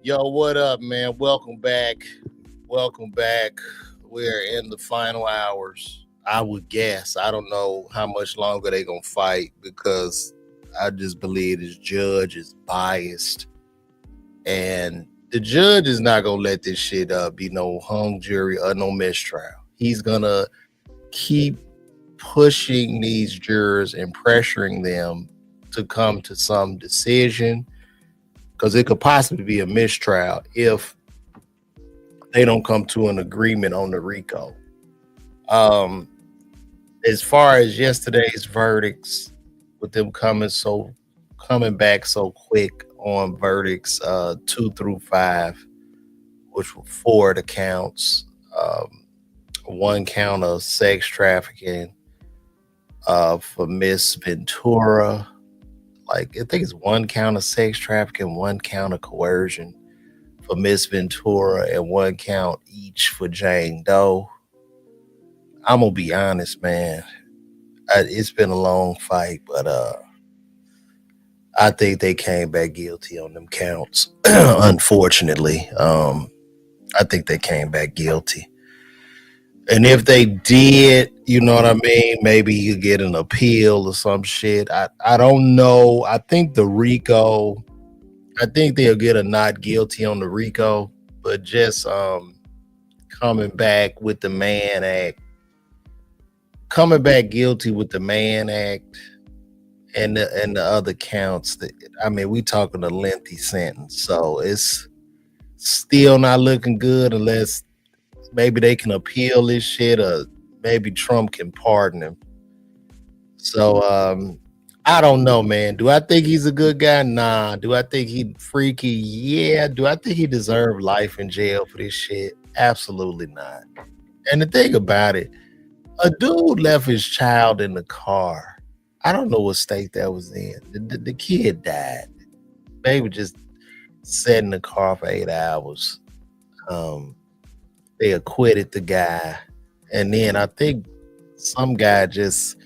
Yo, what up, man? Welcome back. Welcome back. We're in the final hours. I would guess. I don't know how much longer they gonna fight because I just believe this judge is biased, and the judge is not gonna let this shit be no hung jury or no mistrial. He's gonna keep pushing these jurors and pressuring them to come to some decision because it could possibly be a mistrial if they don't come to an agreement on the RICO. Um, as far as yesterday's verdicts, with them coming back so quick on verdicts 2 through 5, which were four of the counts, one count of sex trafficking for Miss Ventura. Like I think it's one count of sex trafficking, one count of coercion for Miss Ventura, and one count each for Jane Doe. I'm gonna be honest, man. It's been a long fight, but I think they came back guilty on them counts. Unfortunately, I think they came back guilty. And if they did, you know what I mean? Maybe you get an appeal or some shit. I don't know. I think the RICO. I think they'll get a not guilty on the RICO, but just coming back with the Mann Act, coming back guilty with the Mann Act and the other counts. That I mean, we talking a lengthy sentence, so it's still not looking good unless maybe they can appeal this shit, or maybe Trump can pardon him. So I don't know, man. Do I think he's a good guy? Nah. Do I think he freaky? Yeah. Do I think he deserved life in jail for this shit? Absolutely not. And the thing about it, a dude left his child in the car. I don't know what state that was in. The kid died. Baby just sat in the car for 8 hours. They acquitted the guy. And then I think some guy just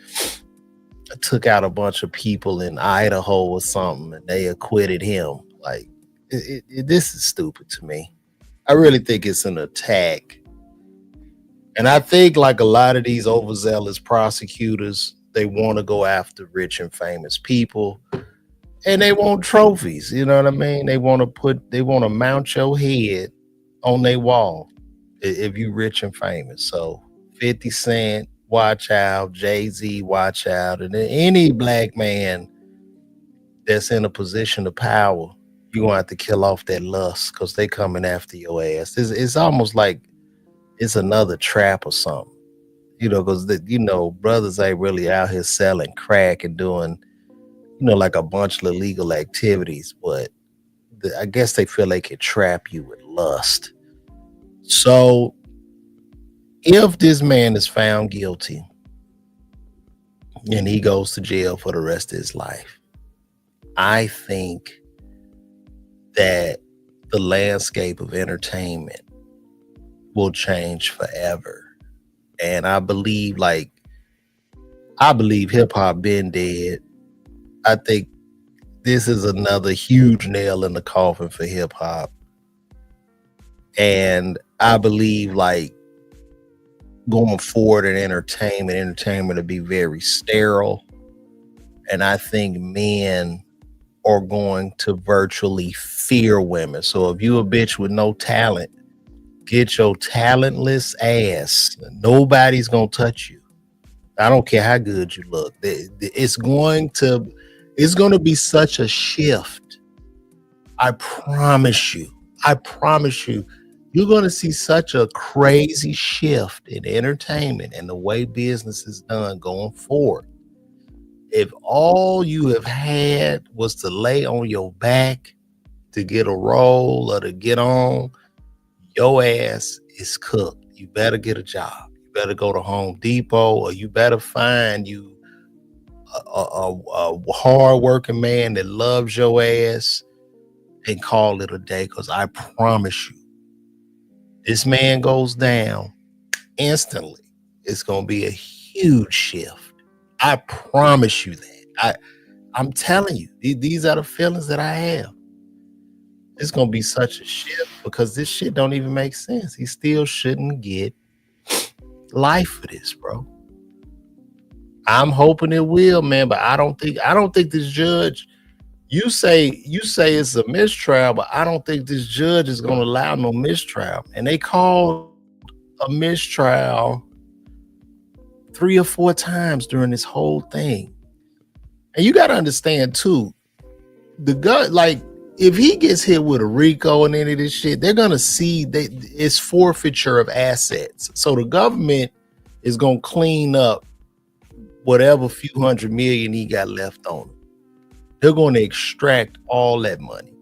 took out a bunch of people in Idaho or something, and they acquitted him. Like, this is stupid to me. I really think it's an attack. And I think, like a lot of these overzealous prosecutors, they want to go after rich and famous people, and they want trophies. You know what I mean? They want to mount your head on their wall if you rich and famous. So 50 Cent, watch out. Jay-Z, watch out. And then any black man that's in a position of power, you're going to have to kill off that lust because they coming after your ass. It's almost like it's another trap or something. Because brothers ain't really out here selling crack and doing, like a bunch of illegal activities, but I guess they feel they can trap you with lust. So if this man is found guilty and he goes to jail for the rest of his life, I think that the landscape of entertainment will change forever. And I believe hip hop been dead. I think this is another huge nail in the coffin for hip hop. And I believe going forward in entertainment will be very sterile. And I think men are going to virtually fear women. So if you a bitch with no talent, get your talentless ass. Nobody's gonna touch you. I don't care how good you look. It's going to be such a shift. I promise you. You're going to see such a crazy shift in entertainment and the way business is done going forward. If all you have had was to lay on your back to get a role or to get on, your ass is cooked. You better get a job. You better go to Home Depot, or you better find you a hard-working man that loves your ass and call it a day, because I promise you, this man goes down instantly. It's going to be a huge shift. I promise you that. I'm telling you, these are the feelings that I have. It's gonna be such a shift because this shit don't even make sense. He still shouldn't get life for this, bro. I'm hoping it will, man, but I don't think this judge. You say it's a mistrial, but I don't think this judge is gonna allow no mistrial. And they called a mistrial 3 or 4 times during this whole thing. And you got to understand too, the gun, like, if he gets hit with a RICO and any of this shit, they're gonna see that it's forfeiture of assets. So the government is gonna clean up whatever few hundred million he got left on him. They're gonna extract all that money.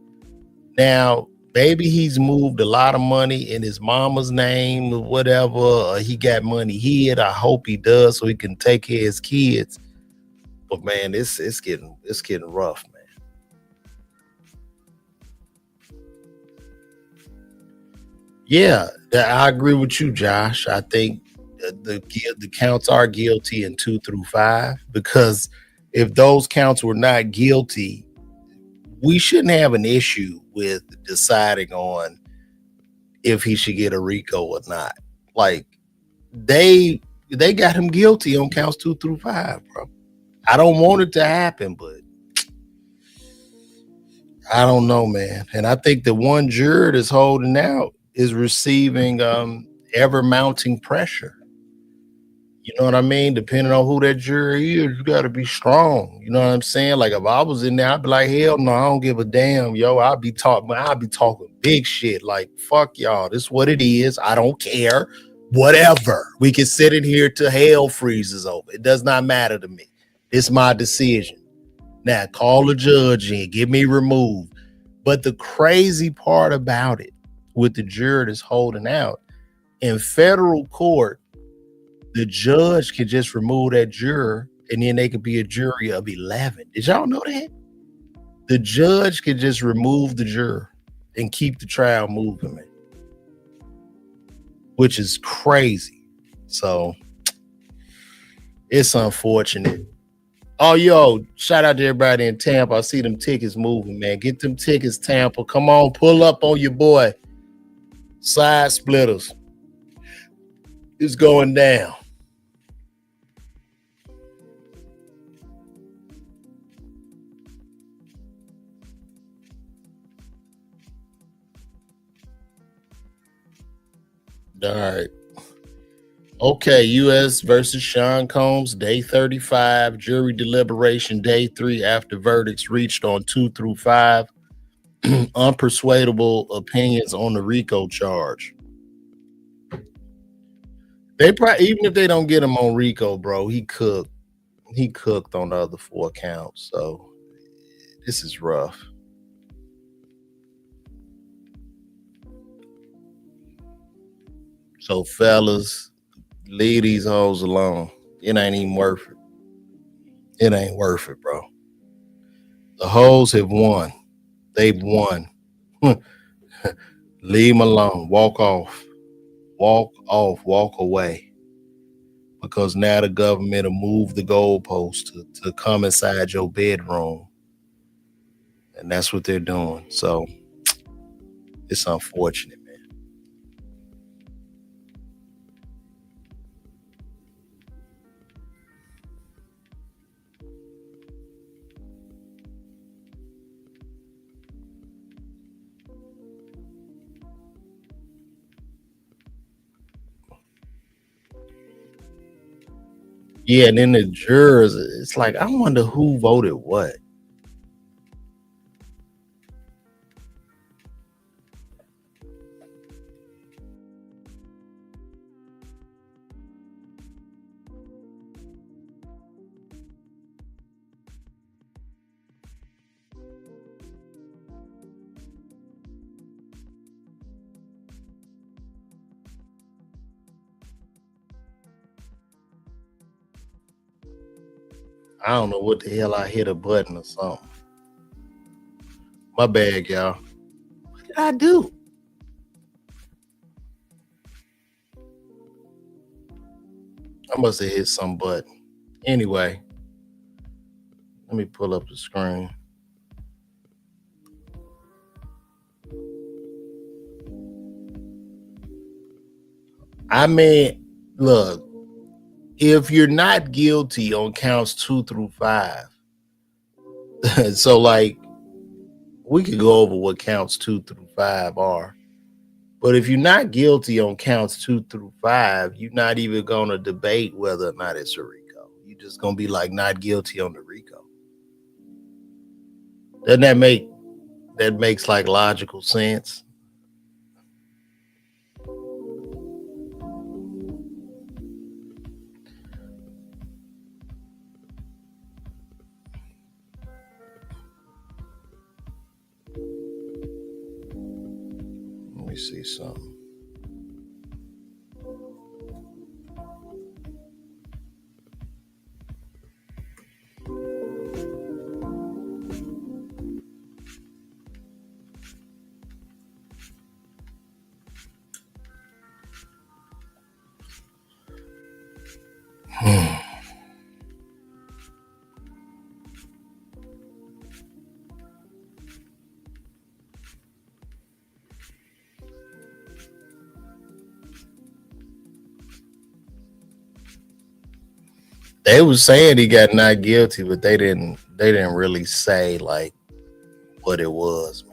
Now, maybe he's moved a lot of money in his mama's name or whatever. Or he got money hid. I hope he does so he can take care of his kids. But man, it's getting rough, man. Yeah, I agree with you, Josh. I think the counts are guilty in 2 through 5 because if those counts were not guilty, we shouldn't have an issue with deciding on if he should get a RICO or not. Like they got him guilty on counts 2 through 5, bro. I don't want it to happen, but I don't know, man. And I think the one juror that's holding out is receiving ever mounting pressure. You know what I mean? Depending on who that jury is, you got to be strong. You know what I'm saying? Like if I was in there, I'd be like, hell no, I don't give a damn, yo. I'll be talking big shit. Like fuck y'all. This is what it is. I don't care. Whatever. We can sit in here till hell freezes over. It does not matter to me. It's my decision. Now call the judge and get me removed. But the crazy part about it, with the juror that's holding out in federal court, the judge can just remove that juror and then they could be a jury of 11. Did y'all know that? The judge could just remove the juror and keep the trial moving, man, which is crazy. So it's unfortunate. Oh, yo, shout out to everybody in Tampa. I see them tickets moving, man. Get them tickets, Tampa. Come on, pull up on your boy. Side splitters. It's going down. All right. Okay, U.S. versus Sean Combs, day 35, jury deliberation, day 3 after verdicts reached on 2 through 5. Unpersuadable opinions on the RICO charge. They probably, even if they don't get him on RICO, bro, he cooked. He cooked on the other 4 counts. So this is rough. So fellas, leave these hoes alone. It ain't even worth it. It ain't worth it, bro. The hoes have won. They've won. Leave them alone. Walk off. Walk off. Walk away. Because now the government will move the goalpost to come inside your bedroom. And that's what they're doing. So it's unfortunate, man. Yeah, and then the jurors, it's like, I wonder who voted what. I don't know what the hell I hit a button or something. My bad, y'all. What did I do? I must have hit some button. Anyway, let me pull up the screen. I mean, look, if you're not guilty on counts 2 through 5, so like we could go over what counts 2 through 5 are. But if you're not guilty on counts 2 through 5, you're not even gonna debate whether or not it's a RICO. You're just gonna be like not guilty on the RICO. Doesn't that makes like logical sense? Let me see something. They was saying he got not guilty, but they didn't really say like what it was, man.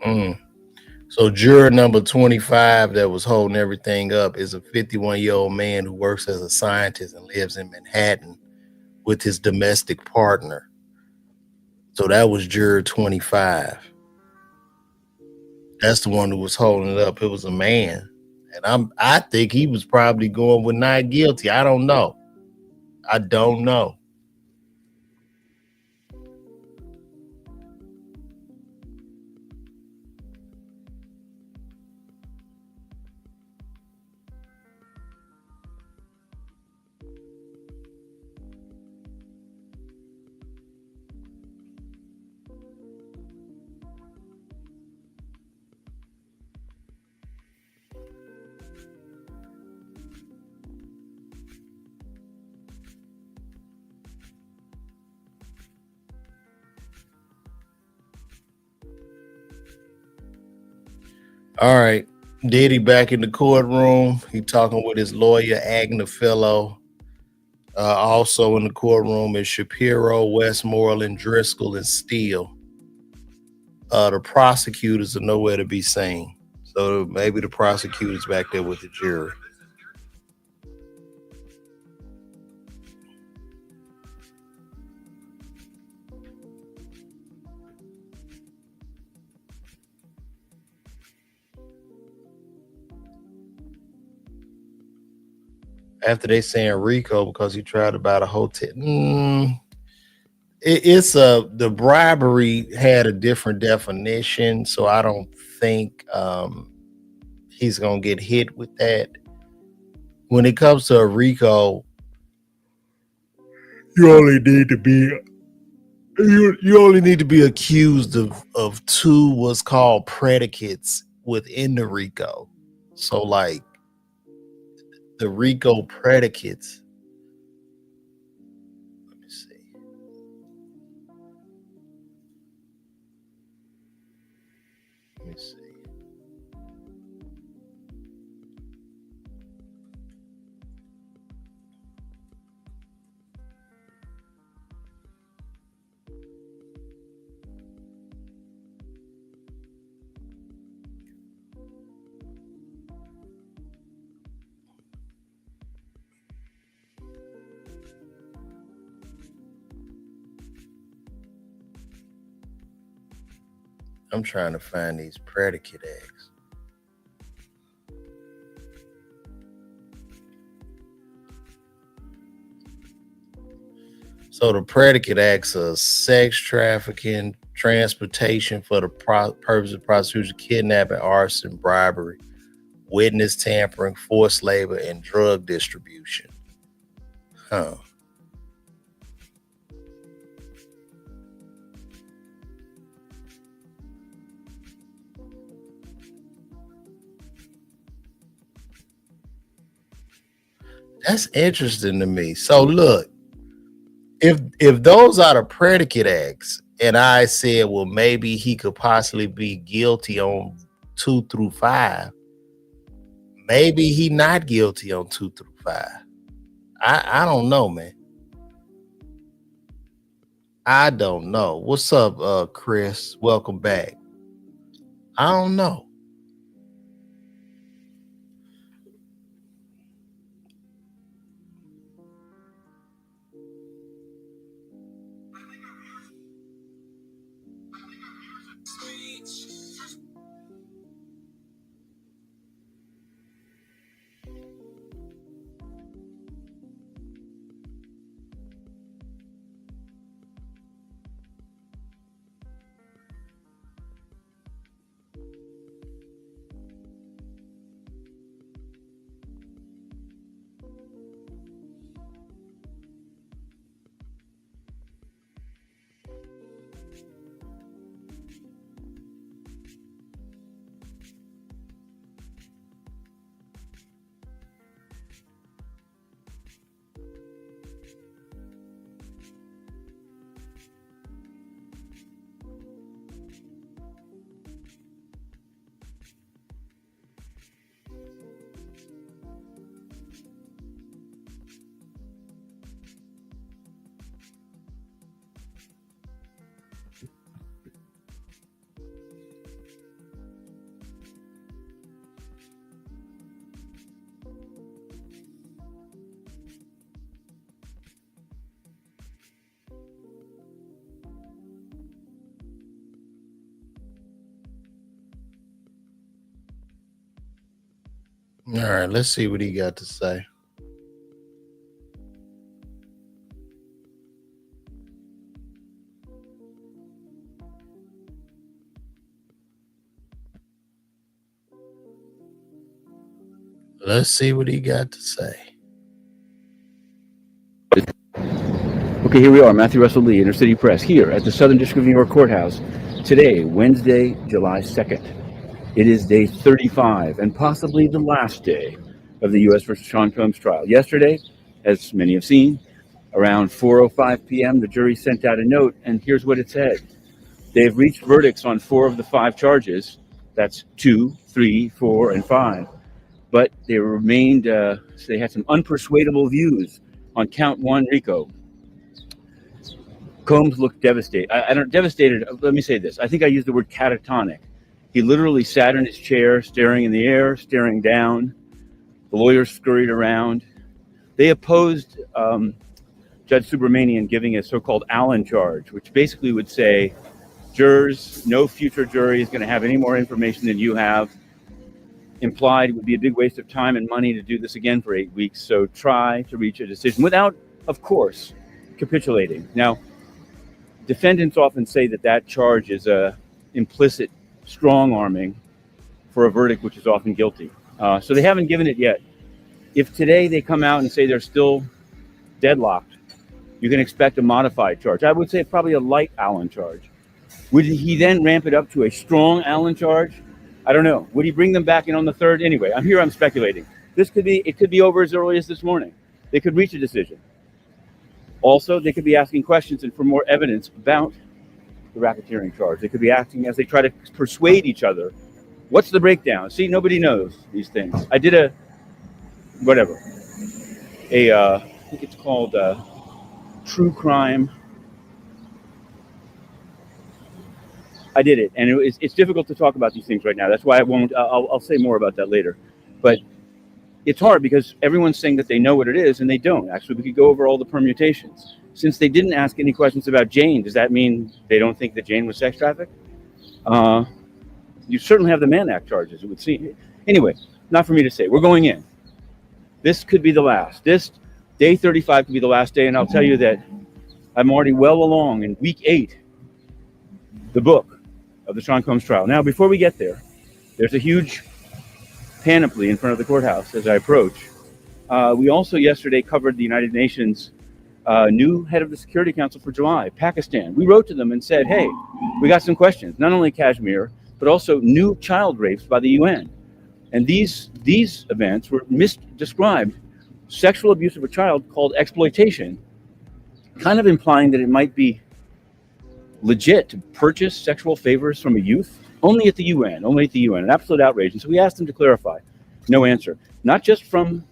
Mm. So juror number 25 that was holding everything up is a 51-year-old man who works as a scientist and lives in Manhattan with his domestic partner. So that was juror 25. That's the one who was holding it up. It was a man. And I think he was probably going with not guilty. I don't know. I don't know. All right. Diddy back in the courtroom. He talking with his lawyer, Agnafillo. Also in the courtroom is Shapiro, Westmoreland, Driscoll, and Steele. The prosecutors are nowhere to be seen. So maybe the prosecutors back there with the jury. After they saying Rico because he tried to buy the hotel. It's the bribery had a different definition, so I don't think he's gonna get hit with that. When it comes to a RICO, you only need to be you only need to be accused of two what's called predicates within the RICO. So like the RICO predicates. Let me see. Let me see. I'm trying to find these predicate acts. So the predicate acts are sex trafficking, transportation for the purpose of prostitution, kidnapping, arson, bribery, witness tampering, forced labor, and drug distribution. Huh. That's interesting to me. So look, if those are the predicate acts, and I said, well, maybe he could possibly be guilty on 2 through 5. Maybe he not guilty on 2 through 5. I don't know, man. I don't know. What's up, Chris? Welcome back. I don't know. All right, let's see what he got to say. Let's see what he got to say. Okay, here we are, Matthew Russell Lee, Inner City Press, here at the Southern District of New York Courthouse. Today, Wednesday, July 2nd. It is day 35 and possibly the last day of the U.S. versus Sean Combs trial. Yesterday, as many have seen, around 4:05 p.m., the jury sent out a note, and here's what it said. They have reached verdicts on 4 of the 5 charges. That's 2, 3, 4, and 5. But they remained, they had some unpersuadable views on count 1, RICO. Combs looked devastated. I don't devastated. Let me say this. I think I used the word catatonic. He literally sat in his chair, staring in the air, staring down. The lawyers scurried around. They opposed Judge Subramanian giving a so-called Allen charge, which basically would say, jurors, no future jury is going to have any more information than you have. Implied it would be a big waste of time and money to do this again for 8 weeks. So try to reach a decision without, of course, capitulating. Now, defendants often say that that charge is a implicit strong-arming for a verdict which is often guilty. So they haven't given it yet. If today they come out and say they're still deadlocked, you can expect a modified charge. I would say probably a light Allen charge. Would he then ramp it up to a strong Allen charge? I don't know. Would he bring them back in on the 3rd? Anyway, I'm speculating. It could be over as early as this morning. They could reach a decision. Also, they could be asking questions and for more evidence about the racketeering charge. They could be acting as they try to persuade each other. What's the breakdown? See, nobody knows these things. I did I think it's called True Crime. I did it, and it's difficult to talk about these things right now. That's why I won't. I'll say more about that later. But it's hard because everyone's saying that they know what it is, and they don't. Actually, we could go over all the permutations. Since they didn't ask any questions about Jane, does that mean they don't think that Jane was sex trafficked? You certainly have the Mann Act charges, it would seem. Anyway, not for me to say. We're going in. This could be the last. This day 35 could be the last day, and I'll tell you that I'm already well along in week 8, the book of the Sean Combs trial. Now, before we get there, there's a huge panoply in front of the courthouse as I approach. We also yesterday covered the United Nations new head of the Security Council for July, Pakistan. We wrote to them and said, hey, we got some questions, not only Kashmir, but also new child rapes by the UN. And these events were misdescribed sexual abuse of a child called exploitation, kind of implying that it might be legit to purchase sexual favors from a youth. Only at the UN, only at the UN, an absolute outrage. And so we asked them to clarify. No answer. Not just from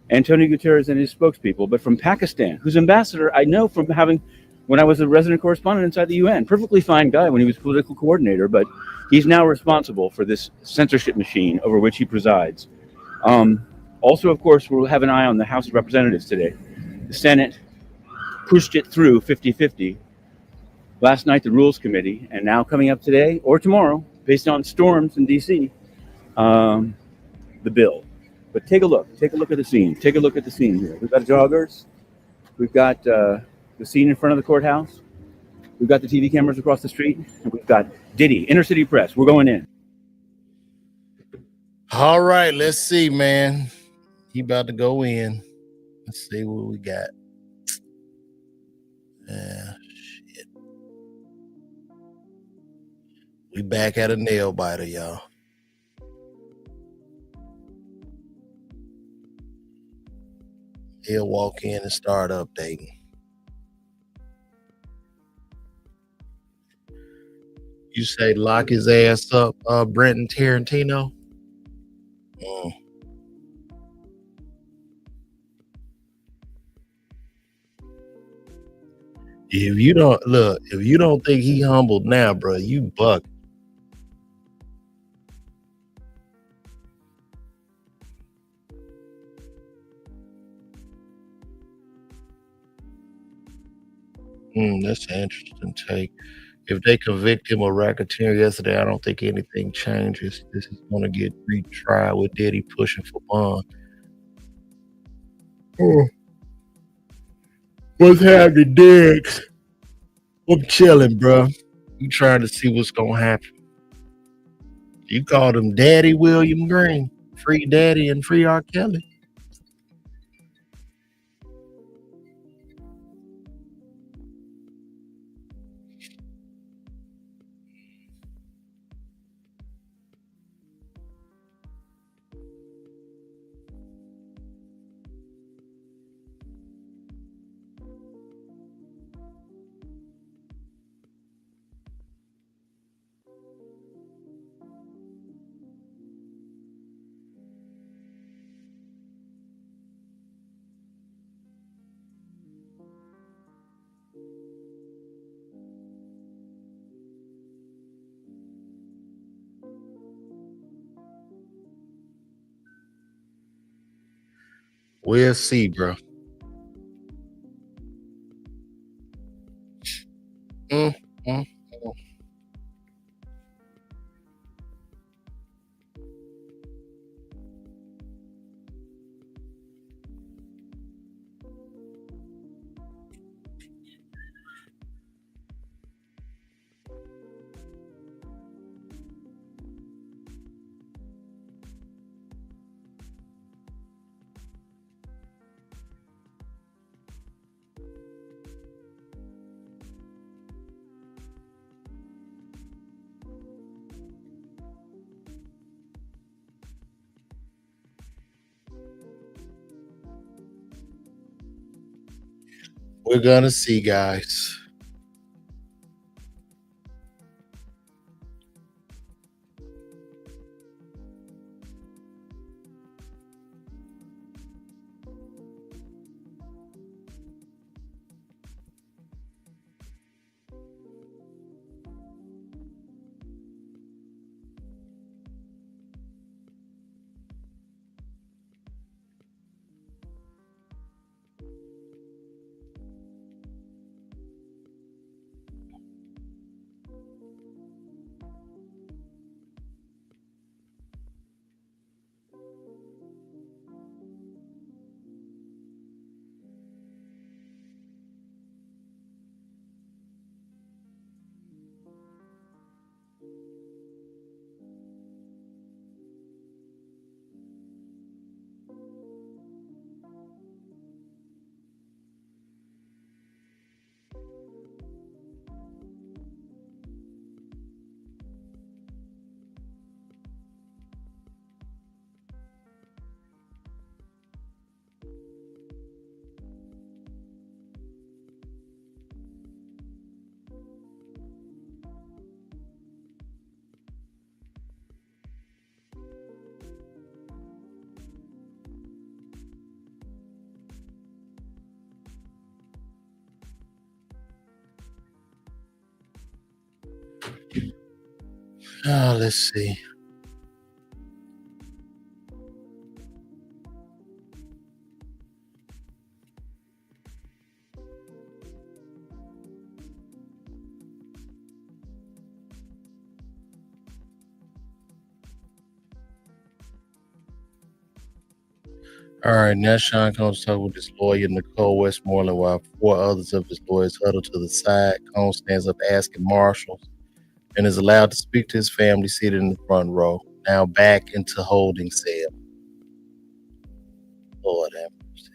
Antonio Guterres and his spokespeople, but from Pakistan, whose ambassador I know from having, when I was a resident correspondent inside the UN, perfectly fine guy when he was political coordinator, but he's now responsible for this censorship machine over which he presides. Also, of course, we'll have an eye on the House of Representatives today. The Senate pushed it through 50-50. Last night, the Rules Committee, and now coming up today or tomorrow, based on storms in D.C., the bill. But take a look at the scene. Take a look at the scene here. We've got joggers. We've got the scene in front of the courthouse. We've got the TV cameras across the street. And we've got Diddy, Inner City Press. We're going in. All right, let's see, man. He about to go in. Let's see what we got. Shit. We back at a nail biter, y'all. He'll walk in and start updating. You say lock his ass up, Brenton Tarantino? If you don't think he humbled now, bro, you buck. That's an interesting take. If they convict him of racketeering yesterday, I don't think anything changes. This is going to get retried with Diddy pushing for bond. What's happening, Diggs? I'm chilling, bro. You trying to see what's going to happen. You called him Daddy William Green. Free Daddy and free R. Kelly. We'll see, bro. We're gonna see, guys. Let's see. All right, now Sean Combs talking with his lawyer, Nicole Westmoreland, while four others of his lawyers huddle to the side. Combs stands up asking marshals and is allowed to speak to his family seated in the front row. Now back into holding cell. Lord have mercy.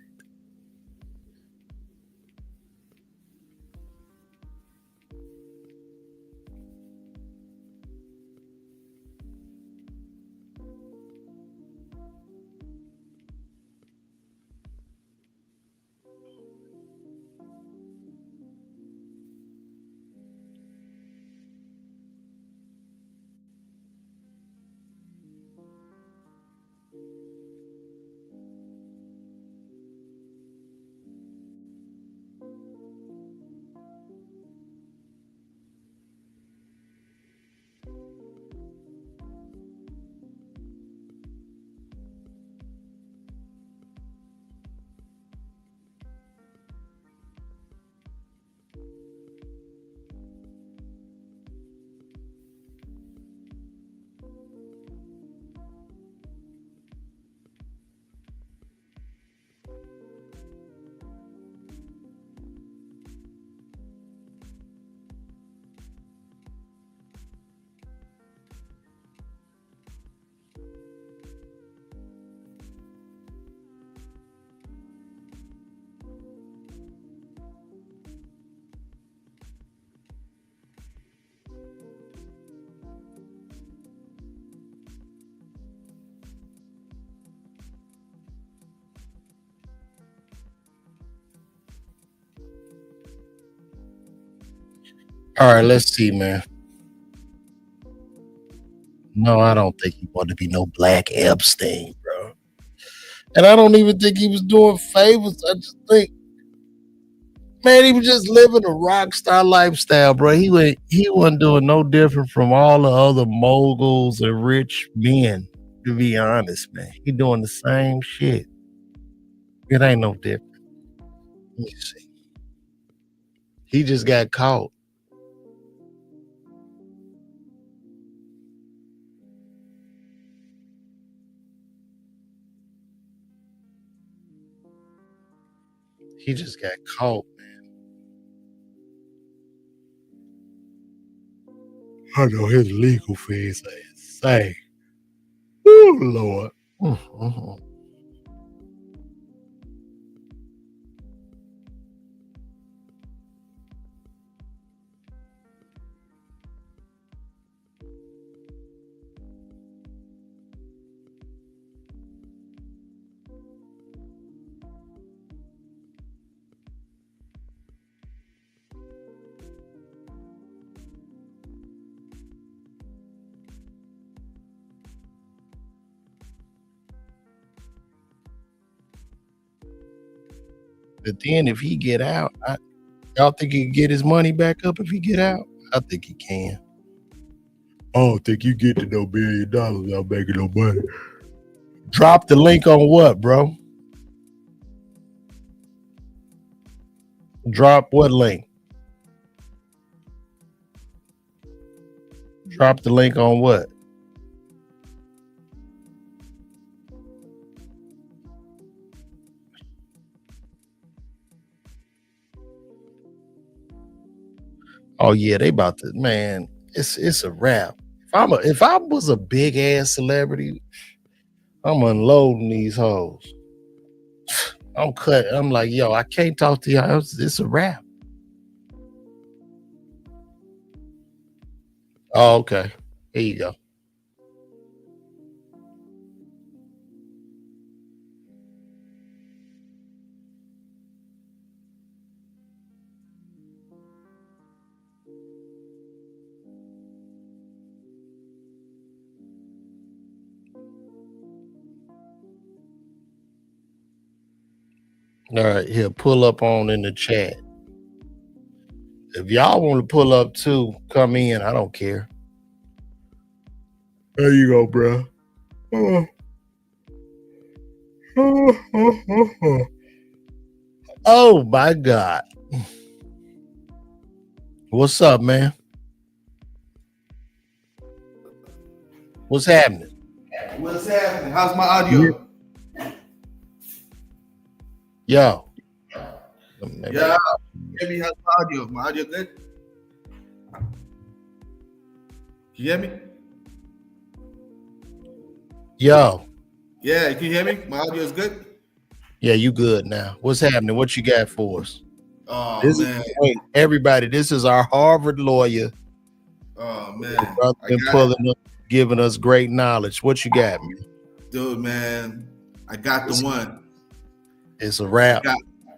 All right, let's see, man. No, I don't think he wanted to be no Black Epstein, bro. And I don't even think he was doing favors. I just think, man, he was just living a rock star lifestyle, bro. He wasn't doing no different from all the other moguls and rich men. To be honest, man, he doing the same shit. It ain't no different. Let me see. He just got caught. He just got caught. I know his legal fees are insane. Oh Lord. Mm-hmm. But then if he get out, y'all think he can get his money back up if he get out? I think he can. I don't think you get to no $1 billion without making no money. Drop the link on what, bro? Drop what link? Drop the link on what? Oh yeah, they about to, man. It's a wrap. If I was a big ass celebrity, I'm unloading these hoes. I'm cut. I'm like, yo, I can't talk to y'all. It's a wrap. Oh, okay. Here you go. All right, here, pull up on in the chat. If y'all want to pull up too, come in. I don't care. There you go, bro. Oh my God. What's up, man? What's happening? What's happening? How's my audio? Yo. Yeah, maybe how's my audio? My audio good? Can you hear me? Yo. Yeah, can you hear me? My audio is good? Yeah, you good now. What's happening? What you got for us? Oh This man. wait, everybody, this is our Harvard lawyer. Oh man. Brother been pulling up, giving us great knowledge. What you got, man? Dude, man. I got the one. It's a wrap.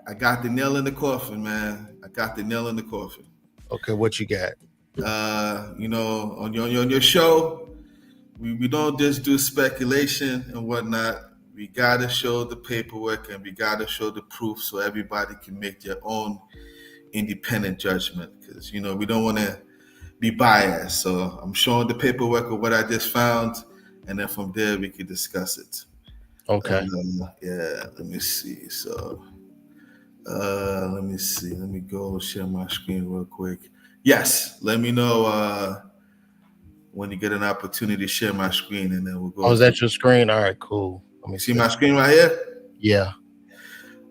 I got the nail in the coffin, man. I got the nail in the coffin. Okay, what you got? On your show, we don't just do speculation and whatnot. We gotta show the paperwork and we gotta show the proof so everybody can make their own independent judgment. Because we don't want to be biased. So I'm showing the paperwork of what I just found, and then from there we can discuss it. Okay. Yeah. Let me see. So, let me see. Let me go share my screen real quick. Yes. Let me know when you get an opportunity to share my screen, and then we'll go. Oh, is that your screen? All right, cool. Let me see my screen right here. Yeah.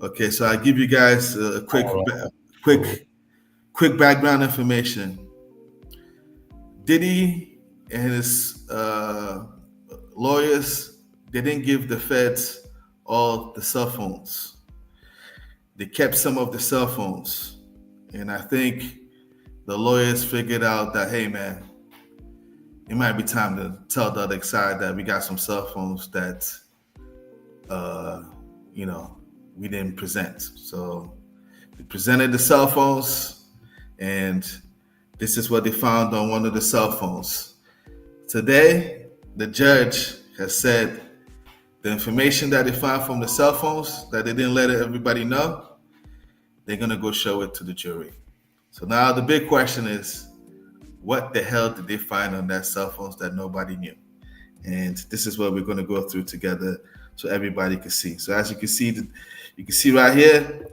Okay, so I give you guys a quick background information. Diddy and his lawyers, they didn't give the feds all the cell phones. They kept some of the cell phones, and I think the lawyers figured out that, hey man, it might be time to tell the other side that we got some cell phones that we didn't present. So they presented the cell phones, and this is what they found on one of the cell phones. Today, the judge has said the information that they found from the cell phones that they didn't let everybody know, they're gonna go show it to the jury. So now the big question is, what the hell did they find on that cell phones that nobody knew? And this is what we're going to go through together so everybody can see. So as you can see right here,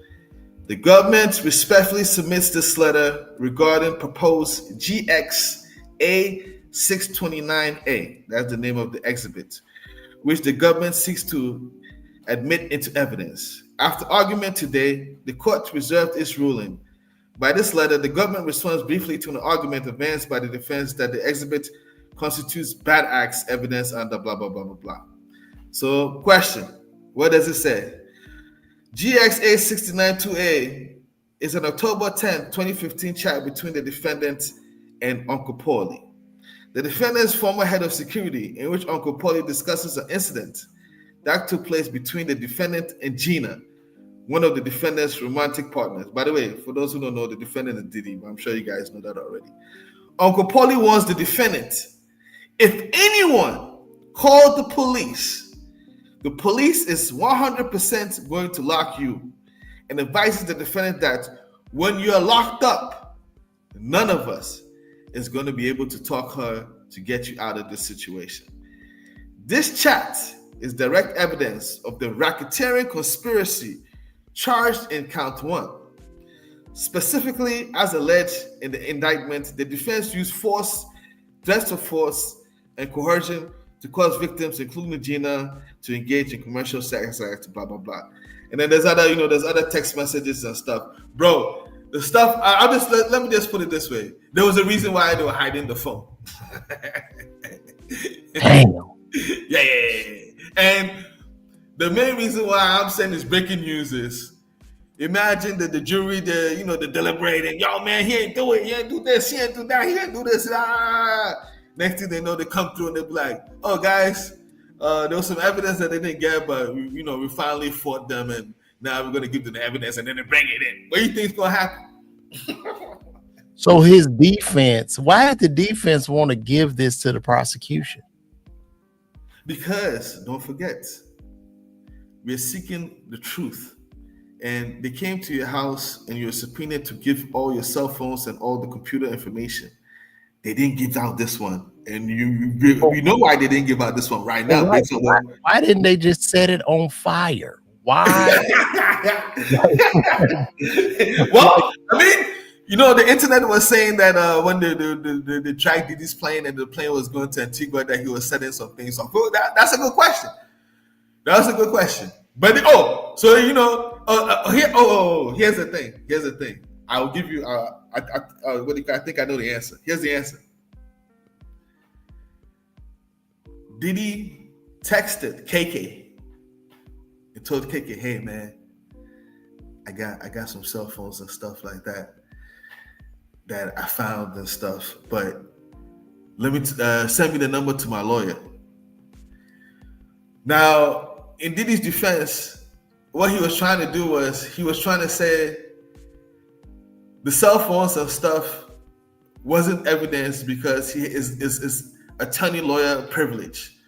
the government respectfully submits this letter regarding proposed GX A629A. That's the name of the exhibit, which the government seeks to admit into evidence. After argument today, the court reserved its ruling. By this letter, the government responds briefly to an argument advanced by the defense that the exhibit constitutes bad acts evidence under blah, blah, blah, blah, blah. So, question, what does it say? GXA 692A is an October 10, 2015 chat between the defendant and Uncle Paulie. The defendant's former head of security, in which Uncle Paulie discusses an incident that took place between the defendant and Gina, one of the defendant's romantic partners. By the way, for those who don't know, the defendant is Diddy, but I'm sure you guys know that already. Uncle Paulie warns the defendant, if anyone called the police is 100% going to lock you, and advises the defendant that when you're locked up, none of us is going to be able to talk her to get you out of this situation. This chat is direct evidence of the racketeering conspiracy charged in count 1. Specifically, as alleged in the indictment, the defense used force, threats of force, and coercion to cause victims, including Gina, to engage in commercial sex acts, blah, blah, blah. And then there's other text messages and stuff. Bro, the stuff, let me just put it this way. There was a reason why they were hiding the phone. Damn. Yeah. And the main reason why I'm saying this breaking news is, imagine that the jury, they're deliberating. Yo, man, he ain't do it. He ain't do this. He ain't do that. He ain't do this. Next thing they know, they come through and they're like, oh, guys, there was some evidence that they didn't get, but we finally fought them, and now we're going to give them the evidence, and then they bring it in. What do you think is going to happen? So his defense, why did the defense want to give this to the prosecution? Because, don't forget, we're seeking the truth. And they came to your house and you were subpoenaed to give all your cell phones and all the computer information. They didn't give out this one. And you know why they didn't give out this one right now. Why, why didn't they just set it on fire? Why? Well, I mean, the internet was saying that when the track Diddy's plane and the plane was going to Antigua, that he was setting some things off. Well, that's a good question. That's a good question. But here's the thing. Here's the thing. I'll give you. I think I know the answer. Here's the answer. Diddy texted KK and told KK, "Hey man, I got some cell phones and stuff like that I found and stuff, but let me send me the number to my lawyer." Now, in Diddy's defense, what he was trying to do was he was trying to say the cell phones and stuff wasn't evidence because he is attorney lawyer privilege.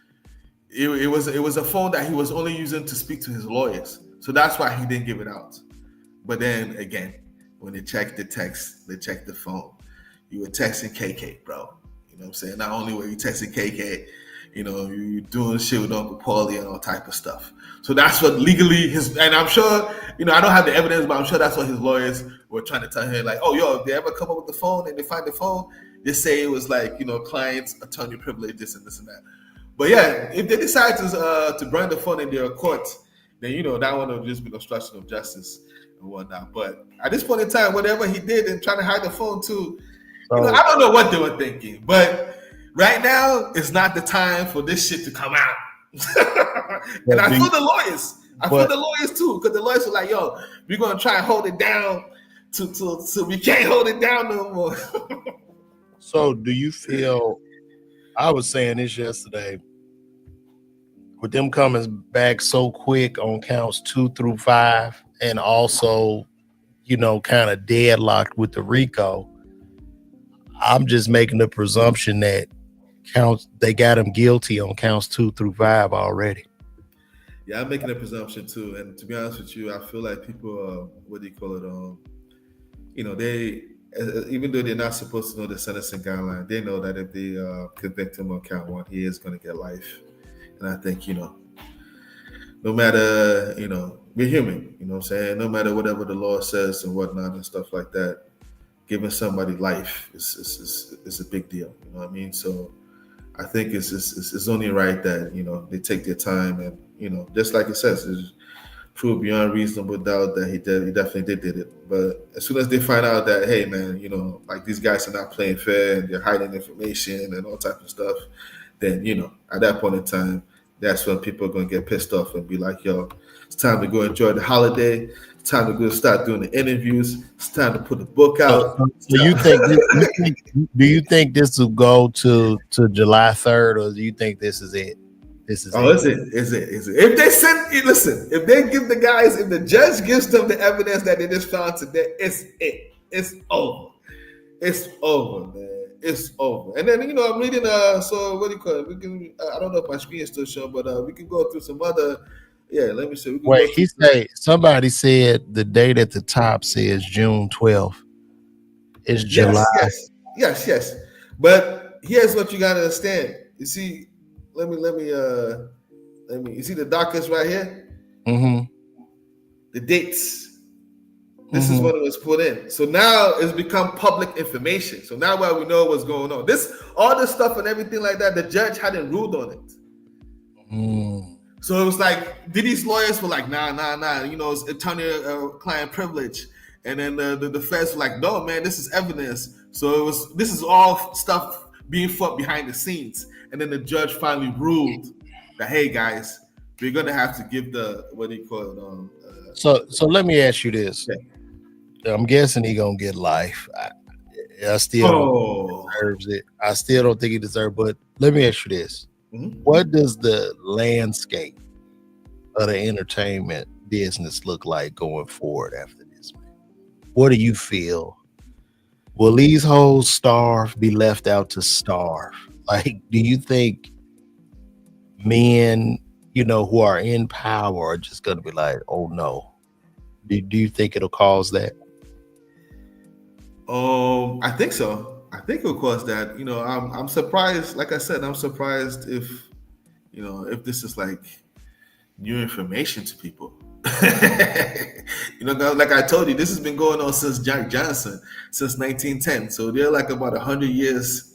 It was a phone that he was only using to speak to his lawyers, so that's why he didn't give it out. But then again, when they checked the text, they checked the phone. You were texting KK, bro. You know what I'm saying? Not only were you texting KK, you're doing shit with Uncle Paulie and all type of stuff. So that's what legally and I'm sure, I don't have the evidence, but I'm sure that's what his lawyers were trying to tell him. Like, oh, yo, if they ever come up with the phone and they find the phone, they say it was like, client's attorney privilege, this and that. But yeah, if they decide to burn the phone in their court, then, that one will just be obstruction of justice and whatnot. But at this point in time, whatever he did and trying to hide the phone too, I don't know what they were thinking. But right now, it's not the time for this shit to come out. And I feel the lawyers. I feel the lawyers too, because the lawyers are like, yo, we're going to try and hold it down till we can't hold it down no more. So do you feel, I was saying this yesterday, with them coming back so quick on counts 2 through 5, and also, kind of deadlocked with the RICO, I'm just making the presumption that they got him guilty on counts 2 through 5 already. Yeah, I'm making a presumption too. And to be honest with you, I feel like people, they, even though they're not supposed to know the sentencing guideline, they know that if they convict him on count 1, he is going to get life. And I think, no matter, we're human, you know what I'm saying? No matter whatever the law says and whatnot and stuff like that, giving somebody life is a big deal. You know what I mean? So I think it's only right that, they take their time and, just like it says, it's proved beyond reasonable doubt that he definitely did it. But as soon as they find out that, hey man, like these guys are not playing fair and they're hiding information and all type of stuff, then, at that point in time, that's when people are going to get pissed off and be like, yo, it's time to go enjoy the holiday. It's time to go start doing the interviews. It's time to put the book out. So do you think this will go to July 3rd, or do you think this is it? Is it? If they if they give the guys, if the judge gives them the evidence that they just found today, it's it. It's over. It's over, man. It's over. And then, I'm reading, so what do you call it? We can, I don't know if my screen is still showing, but we can go through some other, let me see. Somebody said the date at the top says June 12th. It's July. Yes. But here's what you got to understand. You see, let me, you see the dockets right here? Mm-hmm. The dates. This is when it was put in. So now it's become public information. So now we know what's going on. All this stuff and everything like that, the judge hadn't ruled on it. So it was like, Diddy's lawyers were like, nah, it's attorney-client privilege. And then the feds were like, no, man, this is evidence. So this is all stuff being fought behind the scenes. And then the judge finally ruled that, hey, guys, we're going to have to give the, what do you call it? So let me ask you this. Yeah. I'm guessing he gonna get life. I still don't think he deserves it. I still don't think he deserves it. But let me ask you this: What does the landscape of the entertainment business look like going forward after this, man? What do you feel? Will these hoes starve, be left out to starve? Like, do you think men, who are in power are just gonna be like, oh no? Do you think it'll cause that? I think so. I think it will cause that. I'm surprised. Like I said, I'm surprised if if this is like new information to people. Like I told you, this has been going on since Jack Johnson, since 1910. So they're like about 100 years,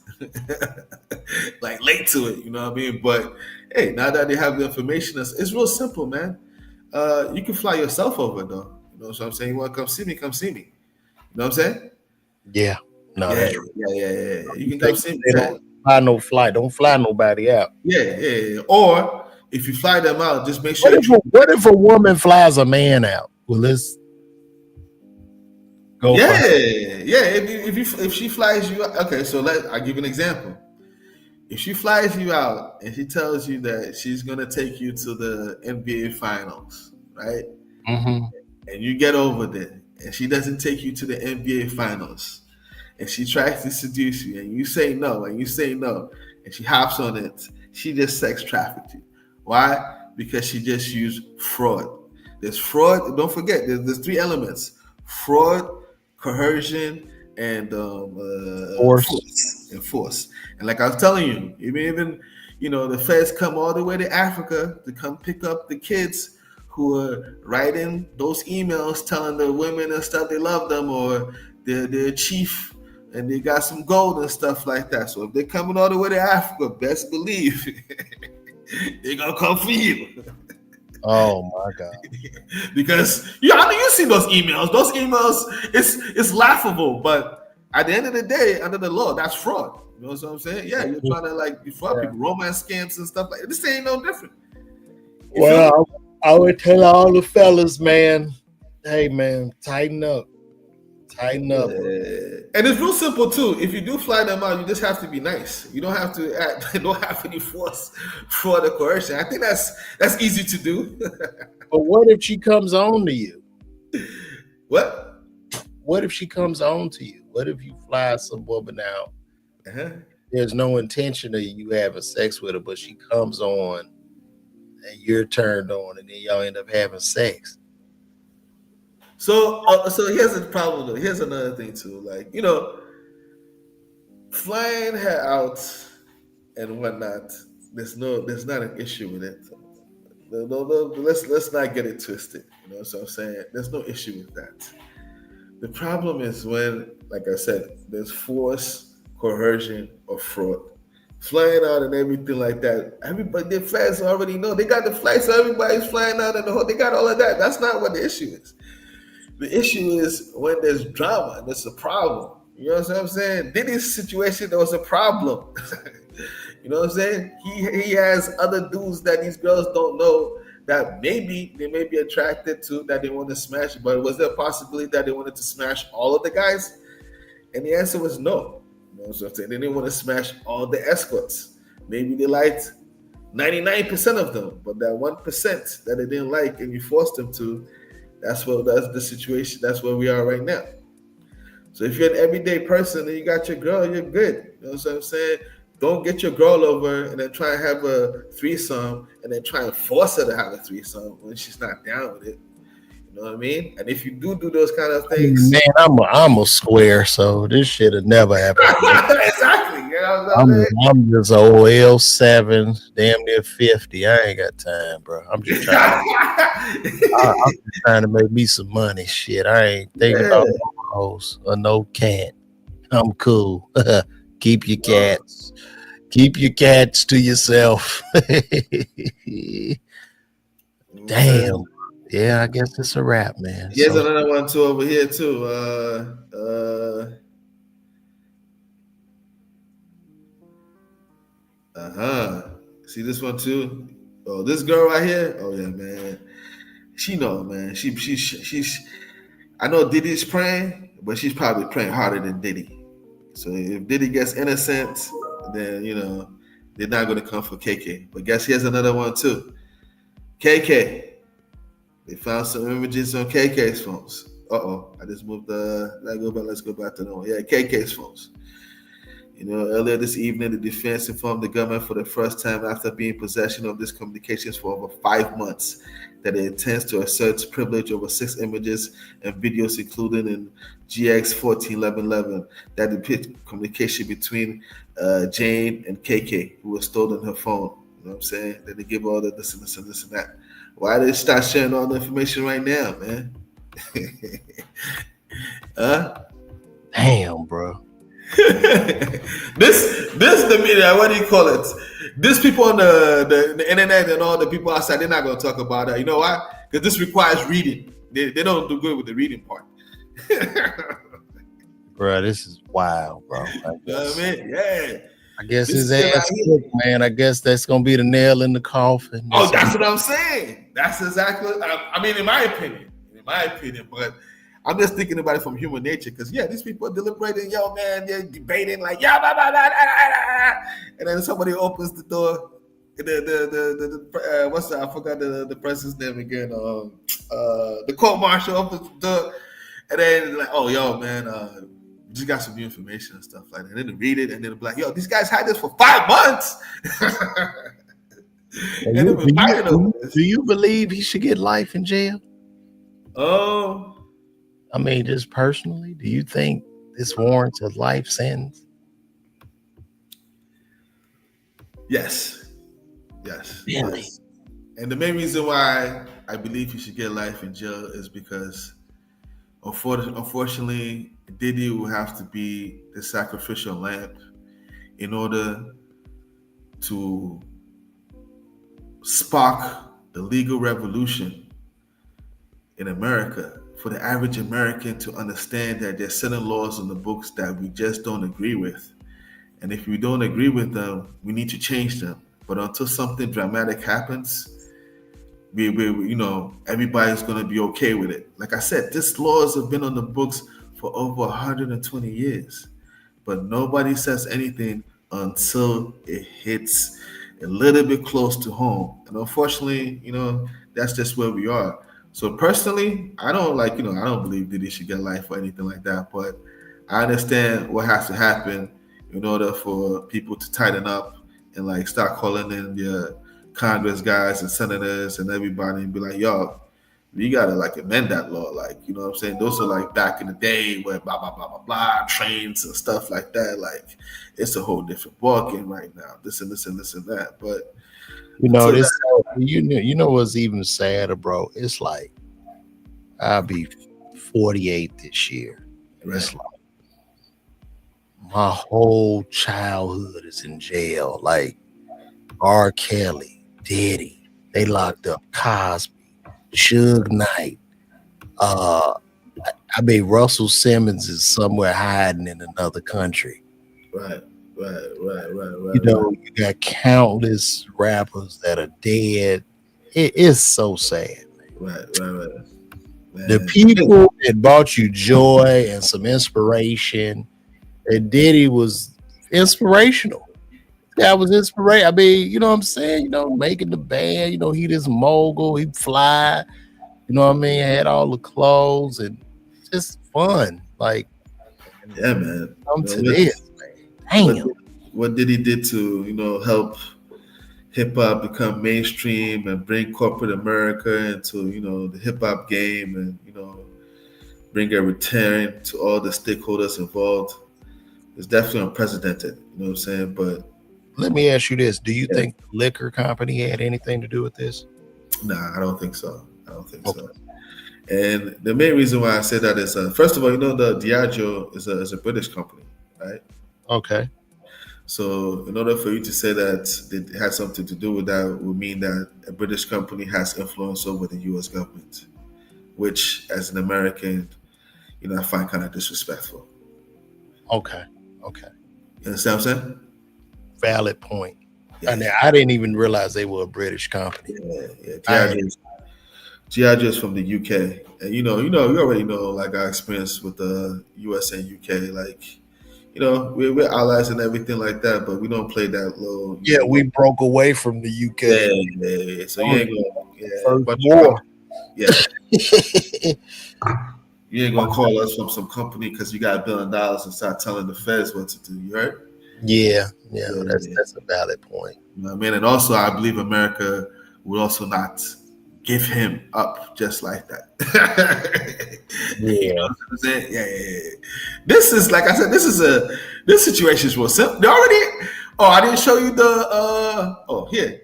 like late to it. You know what I mean? But hey, now that they have the information, it's real simple, man. You can fly yourself over though. You know what I'm saying? You want to come see me? Come see me. You know what I'm saying? Yeah. No, Yeah, that's true. yeah. You can come see me. Don't fly no flight. Don't fly nobody out. Yeah. Or if you fly them out, just make What sure. what if a woman flies a man out? Well, let's go. Yeah. If she flies you out, okay. So I'll give you an example. If she flies you out and she tells you that she's gonna take you to the NBA Finals, right? Mm-hmm. And you get over there, and she doesn't take you to the NBA Finals, and she tries to seduce you, and you say no, and she hops on it. She just sex trafficked you. Why? Because she just used fraud. There's fraud. Don't forget, there's three elements: fraud, coercion, and force. And like I was telling you, even the feds come all the way to Africa to come pick up the kids who are writing those emails telling the women and stuff they love them, or they're chief and they got some gold and stuff like that. So if they're coming all the way to Africa, best believe they're gonna come for you. Oh my God! Because you see those emails. Those emails, it's laughable, but at the end of the day, under the law, that's fraud. You know what I'm saying? Yeah, you're trying to defraud people, romance scams and stuff like that. This ain't no different. Well, I would tell all the fellas, man, hey man, tighten up. And it's real simple too. If you do fly them out, you just have to be nice. You don't have to don't have any force for the coercion. I think that's easy to do. But what if she comes on to you? What? What if she comes on to you? What if you fly some woman out? There's no intention of you having sex with her, but she comes on and you're turned on, and then y'all end up having sex. So here's the problem though. Here's another thing too. Flying her out and whatnot. There's not an issue with it. No, let's not get it twisted. You know what I'm saying? There's no issue with that. The problem is when, like I said, there's force, coercion, or fraud. Flying out and everything like that. Everybody, the feds already know. They got the flights, so everybody's flying out and they got all of that. That's not what the issue is. The issue is when there's drama and there's a problem. You know what I'm saying? Diddy's situation, there was a problem. You know what I'm saying? He has other dudes that these girls don't know that maybe they may be attracted to, that they want to smash. But was there a possibility that they wanted to smash all of the guys? And the answer was no. You know what I'm saying? They didn't want to smash all the escorts. Maybe they liked 99% of them, but that 1% that they didn't like and you forced them to, that's the situation. That's where we are right now. So if you're an everyday person and you got your girl, you're good. You know what I'm saying? Don't get your girl over and then try and have a threesome and then try and force her to have a threesome when she's not down with it. You know what I mean? And if you do those kind of things, man, I'm a square, so this shit will never happen. Exactly. You know what I'm saying? I'm just a L7, damn near 50. I ain't got time, bro. I'm just trying. I'm just trying to make me some money. Shit, I ain't thinking about no hoes or no cat. I'm cool. Keep your cats. Keep your cats to yourself. Damn. Yeah, I guess it's a wrap, man. Here's another one too over here too. See this one too. Oh, this girl right here. Oh yeah, man. She know, man. She's. I know Diddy's praying, but she's probably praying harder than Diddy. So if Diddy gets innocent, then they're not going to come for KK. But guess here's another one too. KK. They found some images on KK's phones. I just moved let's go back to the one. Yeah, KK's phones. Earlier this evening, the defense informed the government for the first time after being in possession of these communications for over 5 months that it intends to assert privilege over 6 images and videos included in GX 141111 that depict communication between Jane and KK, who was stolen her phone. You know what I'm saying? Then they give all the this and this and this and that. Why they start sharing all the information right now, man? Huh? Damn, bro. this the media, what do you call it? These people on the internet and all the people outside, they're not gonna talk about that. You know why? Because this requires reading. They don't do good with the reading part. Bro, this is wild, bro. You know what I mean? Yeah. I guess This his is ass right cooked, man. I guess that's gonna be the nail in the coffin. Oh, that's what I'm saying. That's exactly. I mean, in my opinion, but I'm just thinking about it from human nature. Because these people are deliberating. Yo, man, they're debating like blah, blah, blah, blah, blah, blah. And then somebody opens the door. What's that? I forgot the person's name again. The court martial opens the door, and then like, oh, yo, man, just got some new information and stuff like that. And then they read it, and then they're like, yo, these guys had this for 5 months. Do you believe he should get life in jail? Oh. I mean, just personally, do you think this warrants a life sentence? Yes. Yes. Really? Yes. And the main reason why I believe he should get life in jail is because, unfortunately, Diddy will have to be the sacrificial lamb in order to spark the legal revolution in America, for the average American to understand that there's certain laws on the books that we just don't agree with. And if we don't agree with them, we need to change them. But until something dramatic happens, we everybody's going to be okay with it. Like I said, these laws have been on the books for over 120 years, but nobody says anything until it hits a little bit close to home. And unfortunately, that's just where we are. So personally, I don't believe Diddy should get life or anything like that, but I understand what has to happen in order for people to tighten up and like start calling in their Congress guys and senators and everybody and be like, yo, we gotta like amend that law. Like, you know what I'm saying? Those are like back in the day where blah, blah, blah, blah, blah, trains and stuff like that. Like, it's a whole different ballgame right now. This and this and this and that. But you know what's even sadder, bro? It's like I'll be 48 this year. And it's like my whole childhood is in jail. Like R. Kelly, Diddy, they locked up Cosby, Suge Knight. I mean, Russell Simmons is somewhere hiding in another country. Right. You got countless rappers that are dead. It's so sad. Right. Man. The people that brought you joy and some inspiration, and Diddy was inspirational. That was inspiration. I mean, you know what I'm saying? Making the band, he this mogul, he'd fly, you know what I mean? Had all the clothes and just fun. Like, yeah, man. Come to this. Damn. What Diddy did to, help hip hop become mainstream and bring corporate America into, the hip hop game and, bring a return to all the stakeholders involved is definitely unprecedented. You know what I'm saying? But let me ask you this. Do you think the liquor company had anything to do with this? Nah, I don't think so. So. And the main reason why I say that is, first of all, the Diageo is a British company, right? Okay. So in order for you to say that it has something to do with that would mean that a British company has influence over the U.S. government, which as an American, I find kind of disrespectful. Okay. You understand what I'm saying? Valid point. Yeah. And I didn't even realize they were a British company. Yeah. Diageo is from the UK. And you already know like our experience with the US and UK, like, we're allies and everything like that, but we don't play that low. Yeah, we broke away from the UK. Yeah. So you ain't gonna first war. Yeah. You ain't gonna call us from some company because you got $1 billion and start telling the feds what to do. You heard? Yeah, yeah, Yeah, that's a valid point. you know what I mean? And also, I believe America would also not give him up just like that. You know Yeah, what I'm saying? Yeah, yeah, yeah. This is like I said. This situation is real simple. They already. Oh, I didn't show you the. Oh, here.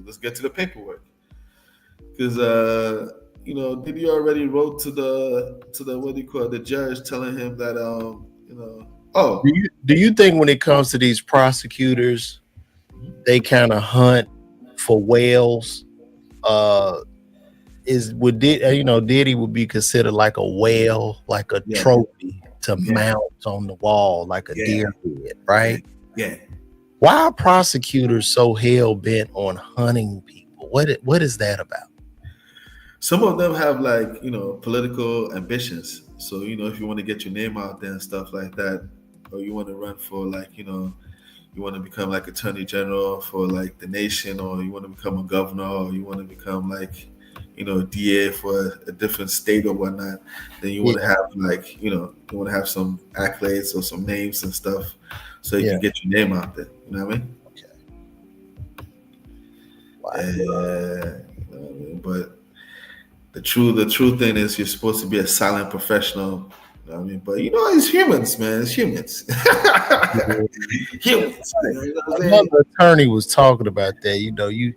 Let's get to the paperwork because Diddy already wrote to the what do you call it, the judge, telling him that oh do you think when it comes to these prosecutors, they kind of hunt for whales? Uh, Diddy would be considered like a whale, like a yeah, trophy to yeah, mount on the wall, like a yeah, deer head, yeah, right? yeah. Why are prosecutors so hell bent on hunting people? What is that about? Some of them have like political ambitions. So if you want to get your name out there and stuff like that, or you want to run for like you want to become like attorney general for like the nation, or you want to become a governor, or you want to become like DA for a different state or whatnot, then you Yeah, want to have like you want to have some accolades or some names and stuff, so you yeah. can get your name out there. You know what I mean? Okay. Wow. Yeah. You know what I mean? But the true thing is you're supposed to be a silent professional. You know what I mean? But it's humans, man. It's humans. Humans. You know what I'm saying? Another attorney was talking about that.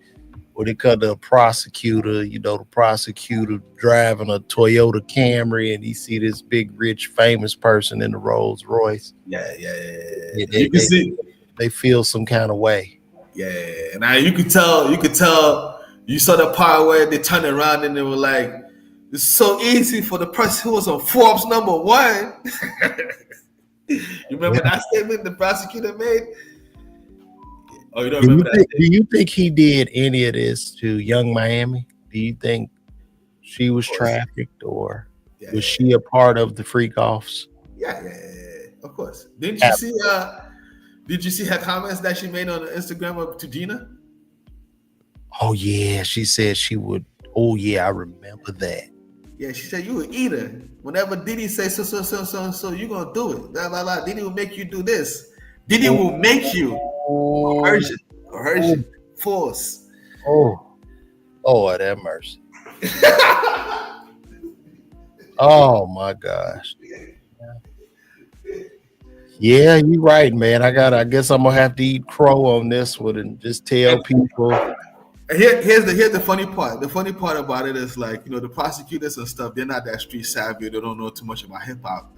When it comes to a prosecutor, the prosecutor driving a Toyota Camry and he see this big, rich, famous person in the Rolls Royce. Yeah, yeah, yeah, Yeah, yeah. You can see. they feel some kind of way. Yeah, and now you could tell. You could tell. You saw the part where they turned around and they were like, "It's so easy for the person who was on Forbes #1." You remember Yeah. that statement the prosecutor made? Oh, you don't Do you remember that think, do statement? you think he did any of this to Young Miami? Do you think she Of was course. trafficked or Yeah, was yeah, she a part of the freak offs? yeah, yeah, yeah. Of course. Didn't you see? Did you see her comments that she made on Instagram to Gina? Oh yeah, she said she would. Oh yeah, I remember that. Yeah, she said you an eater. Whenever Diddy says so, you gonna do it. Blah blah blah. Diddy will make you do this. Diddy Oh, will make you oh, coercion, force. oh, Lord have mercy. Oh my gosh. Yeah, you're right, man. I guess I'm gonna have to eat crow on this one and just tell people. Here's the funny part. The funny part about it is like the prosecutors and stuff. They're not that street savvy. They don't know too much about hip hop.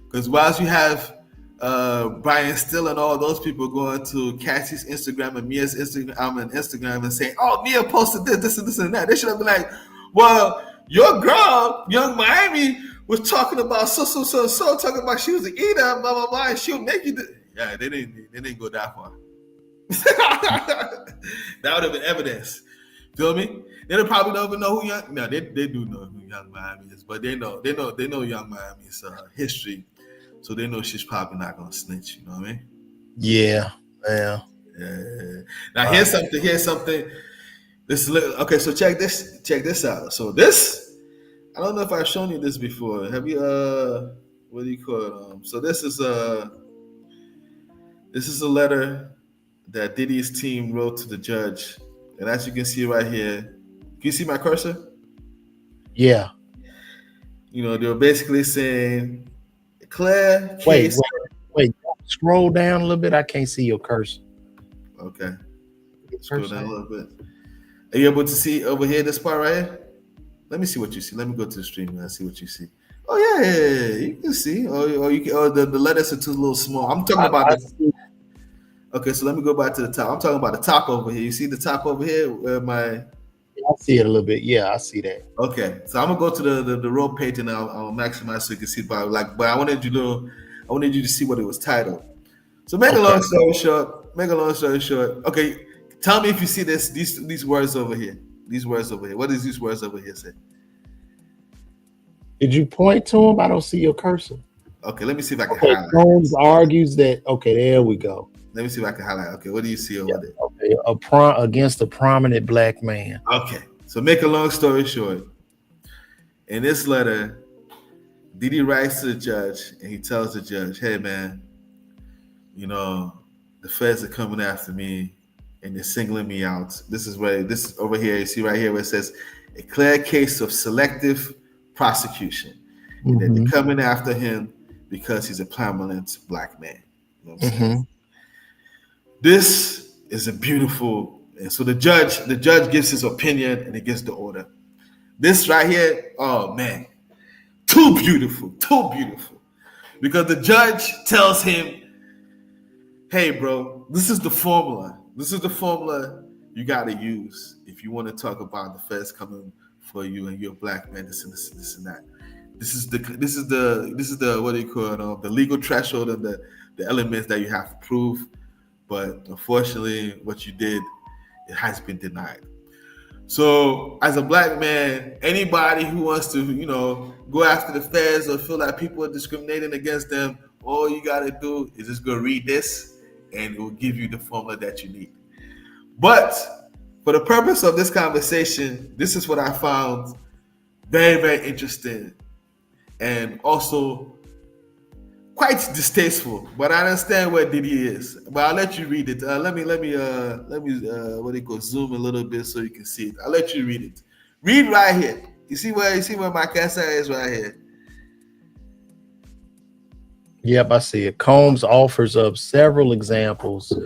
Because whilst you have Brian Still and all those people going to Cassie's Instagram and Mia's Instagram and saying, "Oh, Mia posted this and this and that," they should have been like, "Well, your girl, Young Miami, was talking about so talking about she was an eater, blah blah blah, and she'll make you." Yeah, they didn't go that far. That would have been evidence. Feel me? They probably don't even know who Young. No, they do know who Young Miami is, but they know Young Miami's history. So they know she's probably not gonna snitch. You know what I mean? Yeah, yeah. Yeah. Now here's something. This is okay. So check this out. So this, I don't know if I've shown you this before. Have you? What do you call it? So this is a letter that Diddy's team wrote to the judge, and as you can see right here, can you see my cursor? Yeah. They were basically saying, clear Wait, case. wait. Scroll down a little bit. I can't see your cursor. Okay. Scroll down a little bit. Are you able to see over here this part right here? Let me see what you see. Let me go to the stream and see what you see. Oh yeah. You can see. Or you can. Or the letters are too little small. I'm talking about the. Okay, so let me go back to the top. I'm talking about the top over here. You see the top over here where my. I see it a little bit. Yeah, I see that. Okay, so I'm gonna go to the row page and I'll maximize so you can see. But I wanted you to see what it was titled. So make a long story short. Okay, tell me if you see these words over here. These words over here. What does these words over here say? Did you point to him? I don't see your cursor. Okay, let me see if I can highlight. Holmes argues that. Okay, there we go. Let me see if I can highlight. Okay, what do you see over there? Okay, against a prominent black man. Okay, so make a long story short. In this letter, Diddy writes to the judge and he tells the judge, "Hey man, you know, the feds are coming after me and they're singling me out. This is over here, you see right here where it says a clear case of selective prosecution. And that they're coming after him because he's a prominent black man. You know what I'm saying? This is a beautiful, and so the judge gives his opinion and he gives the order. This right here, oh man, too beautiful, too beautiful. Because the judge tells him, hey, bro, this is the formula. This is the formula you got to use if you want to talk about the feds coming for you and you're a black man, this and this and this and that. This is the what do you call it? The legal threshold and the elements that you have to prove. But unfortunately, what you did, it has been denied. So, as a black man, anybody who wants to, go after the feds or feel like people are discriminating against them, all you got to do is just go read this, and it will give you the formula that you need. But for the purpose of this conversation, this is what I found very, very interesting, and also quite distasteful. But I understand where Diddy is. But I'll let you read it. Let me what do you call, zoom a little bit so you can see it. I'll let you read it. Read right here. You see where my cursor is right here. Yep, I see it. Combs offers up several examples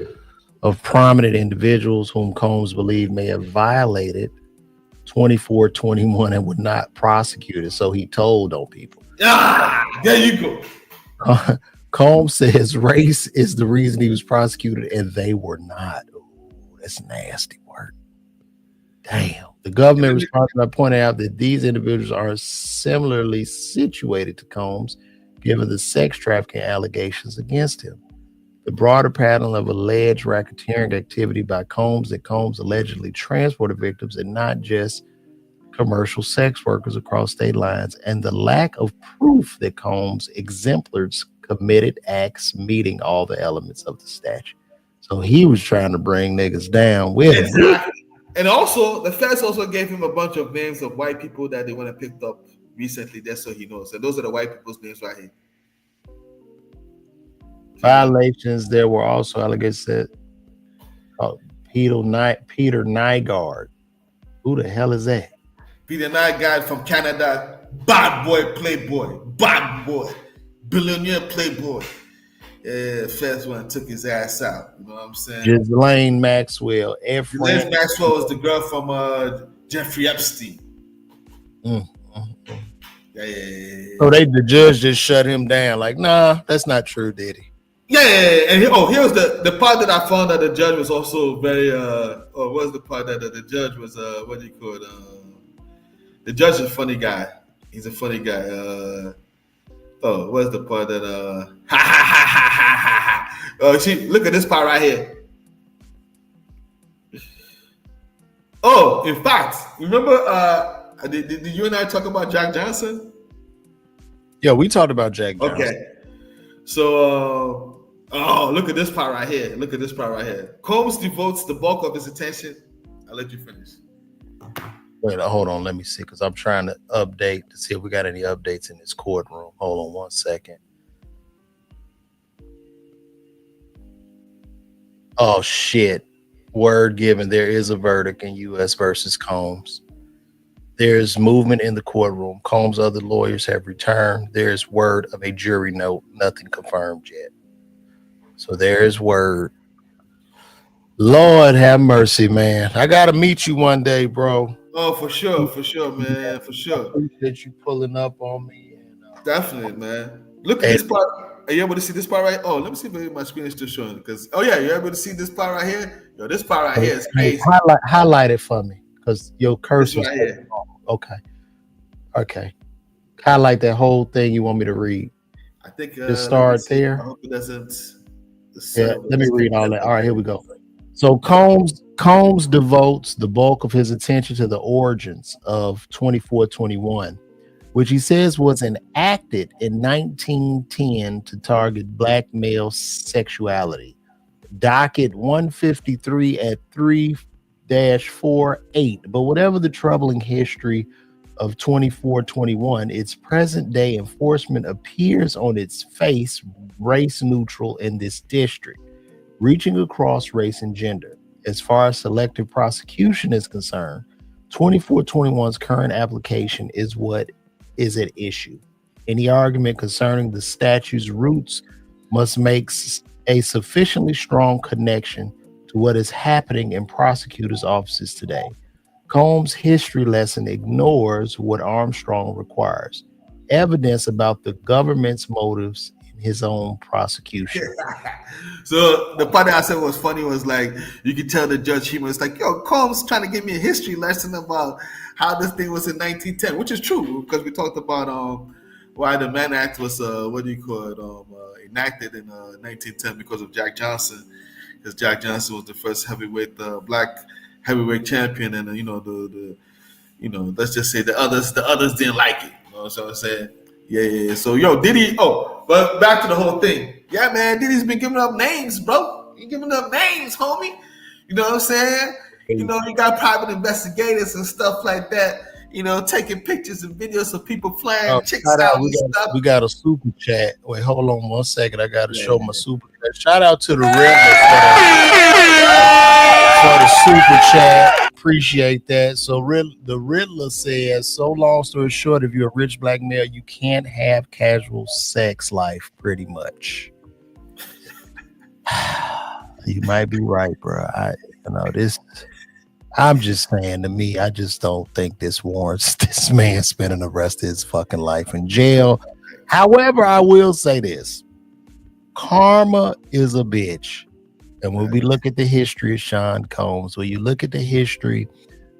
of prominent individuals whom Combs believed may have violated 2421 and would not prosecute it. So he told on people. There you go. Combs says race is the reason he was prosecuted and they were not. Ooh, that's nasty work. Damn. The government responded by pointing out that these individuals are similarly situated to Combs, given the sex trafficking allegations against him. The broader pattern of alleged racketeering activity by Combs that Combs allegedly transported victims and not just commercial sex workers across state lines, and the lack of proof that Combs exemplars committed acts meeting all the elements of the statute. So he was trying to bring niggas down with him. Exactly. And also, the feds also gave him a bunch of names of white people that they went and picked up recently, just so he knows. And those are the white people's names right here. Violations. There were also allegations that Peter Nygaard. Who the hell is that? Peter Nygaard from Canada, bad boy, playboy, bad boy, billionaire playboy. Feds went and took his ass out. You know what I'm saying? Ghislaine Maxwell. Ghislaine Maxwell was the girl from Jeffrey Epstein. Yeah. So the judge just shut him down. Like, nah, that's not true, Diddy. Yeah. And here's the part that I found that the judge was also very. Or was the part that the judge was what do you call it? The judge is a funny guy. He's a funny guy. What's the part that see, look at this part right here. Oh, in fact, remember did you and I talk about Jack Johnson? Yeah, we talked about Jack Johnson. Okay. So look at this part right here. Look at this part right here. Combs devotes the bulk of his attention. I'll let you finish. Wait, hold on. Let me see, because I'm trying to update to see if we got any updates in this courtroom. Hold on 1 second. Oh, shit. Word given. There is a verdict in U.S. versus Combs. There's movement in the courtroom. Combs' other lawyers have returned. There's word of a jury note. Nothing confirmed yet. So there's word. Lord have mercy, man. I got to meet you one day, bro. Oh, for sure, man, for sure. I appreciate you pulling up on me. And, definitely, man. Look at this part. Are you able to see this part right? Oh, let me see if my screen is still showing. Because you're able to see this part right here. Yo, this part right here is crazy. Highlight it for me, because your cursor right here. Okay. Highlight that whole thing you want me to read. I think just start there. I hope it doesn't. Yeah, let me read all that. All right, here we go. So Combs devotes the bulk of his attention to the origins of 2421, which he says was enacted in 1910 to target black male sexuality. Docket 153 at 3-48. But whatever the troubling history of 2421, its present day enforcement appears on its face race neutral in this district, reaching across race and gender. As far as selective prosecution is concerned, 2421's current application is what is at issue. Any argument concerning the statute's roots must make a sufficiently strong connection to what is happening in prosecutors' offices today. Combs' history lesson ignores what Armstrong requires evidence about the government's motives in his own prosecution. So the part that I said was funny was like you could tell the judge he was like, "Yo, Combs trying to give me a history lesson about how this thing was in 1910," which is true because we talked about why the Mann Act was what do you call it enacted in 1910 because of Jack Johnson, because Jack Johnson was the first heavyweight black heavyweight champion, and the let's just say the others didn't like it. You know what I'm saying? Yeah. So yo, Diddy. Oh, but back to the whole thing. Yeah, man, Diddy's been giving up names, bro. He giving up names, homie. You know what I'm saying? You got private investigators and stuff like that. Taking pictures and videos of people flying chicks out and stuff. We got a super chat. Wait, hold on 1 second. I got to show my super chat. Shout out to the Riddler for the super chat. Appreciate that. So the Riddler says, so long story short, if you're a rich black male, you can't have casual sex life, pretty much. You might be right, bro. I'm just saying, to me, I just don't think this warrants this man spending the rest of his fucking life in jail. However, I will say this. Karma is a bitch. And when we look at the history of Sean Combs, when you look at the history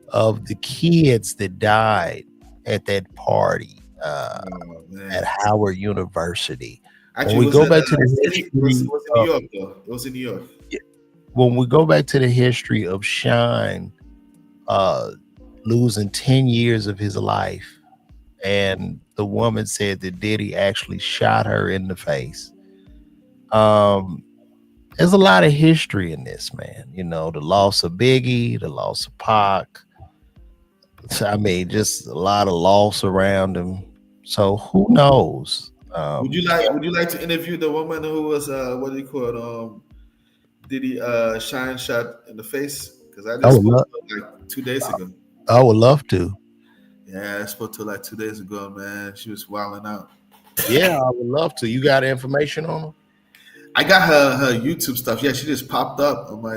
of the kids that died at that party at Howard University, Actually, when we go back to the history, it was in New York, though. It was in New York. When we go back to the history of Shine losing 10 years of his life, and the woman said that Diddy actually shot her in the face. There's a lot of history in this, man. The loss of Biggie, the loss of Pac. I mean, just a lot of loss around him. So who knows? Would you like to interview the woman who was what do you call it? Diddy Shine shot in the face? Because I just spoke to her like 2 days ago. I would love to. Yeah, I spoke to her like 2 days ago, man. She was wilding out. Yeah, I would love to. You got information on her? I got her YouTube stuff. Yeah, she just popped up on my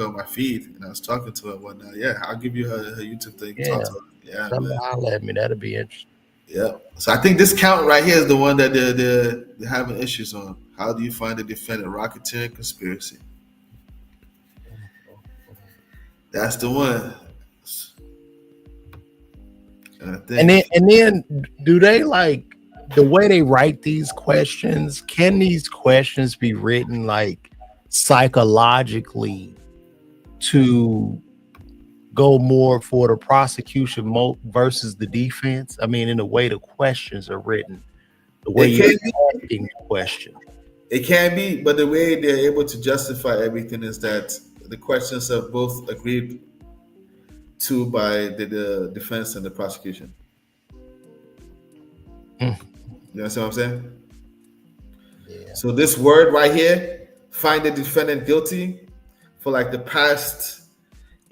my feed, and I was talking to her and whatnot. Yeah, I'll give you her YouTube thing. Yeah, talk to her. Yeah, holler at me. That'll be interesting. Yeah. So I think this count right here is the one that they're having issues on. How do you find the defendant? Racketeering conspiracy. That's the one. And then do they like the way they write these questions? Can these questions be written like psychologically to go more for the prosecution versus the defense? I mean, in the way the questions are written, the way you're asking the question. It can be, but the way they're able to justify everything is that the questions are both agreed to by the defense and the prosecution. You understand what I'm saying? Yeah. So this word right here, find the defendant guilty, for like the past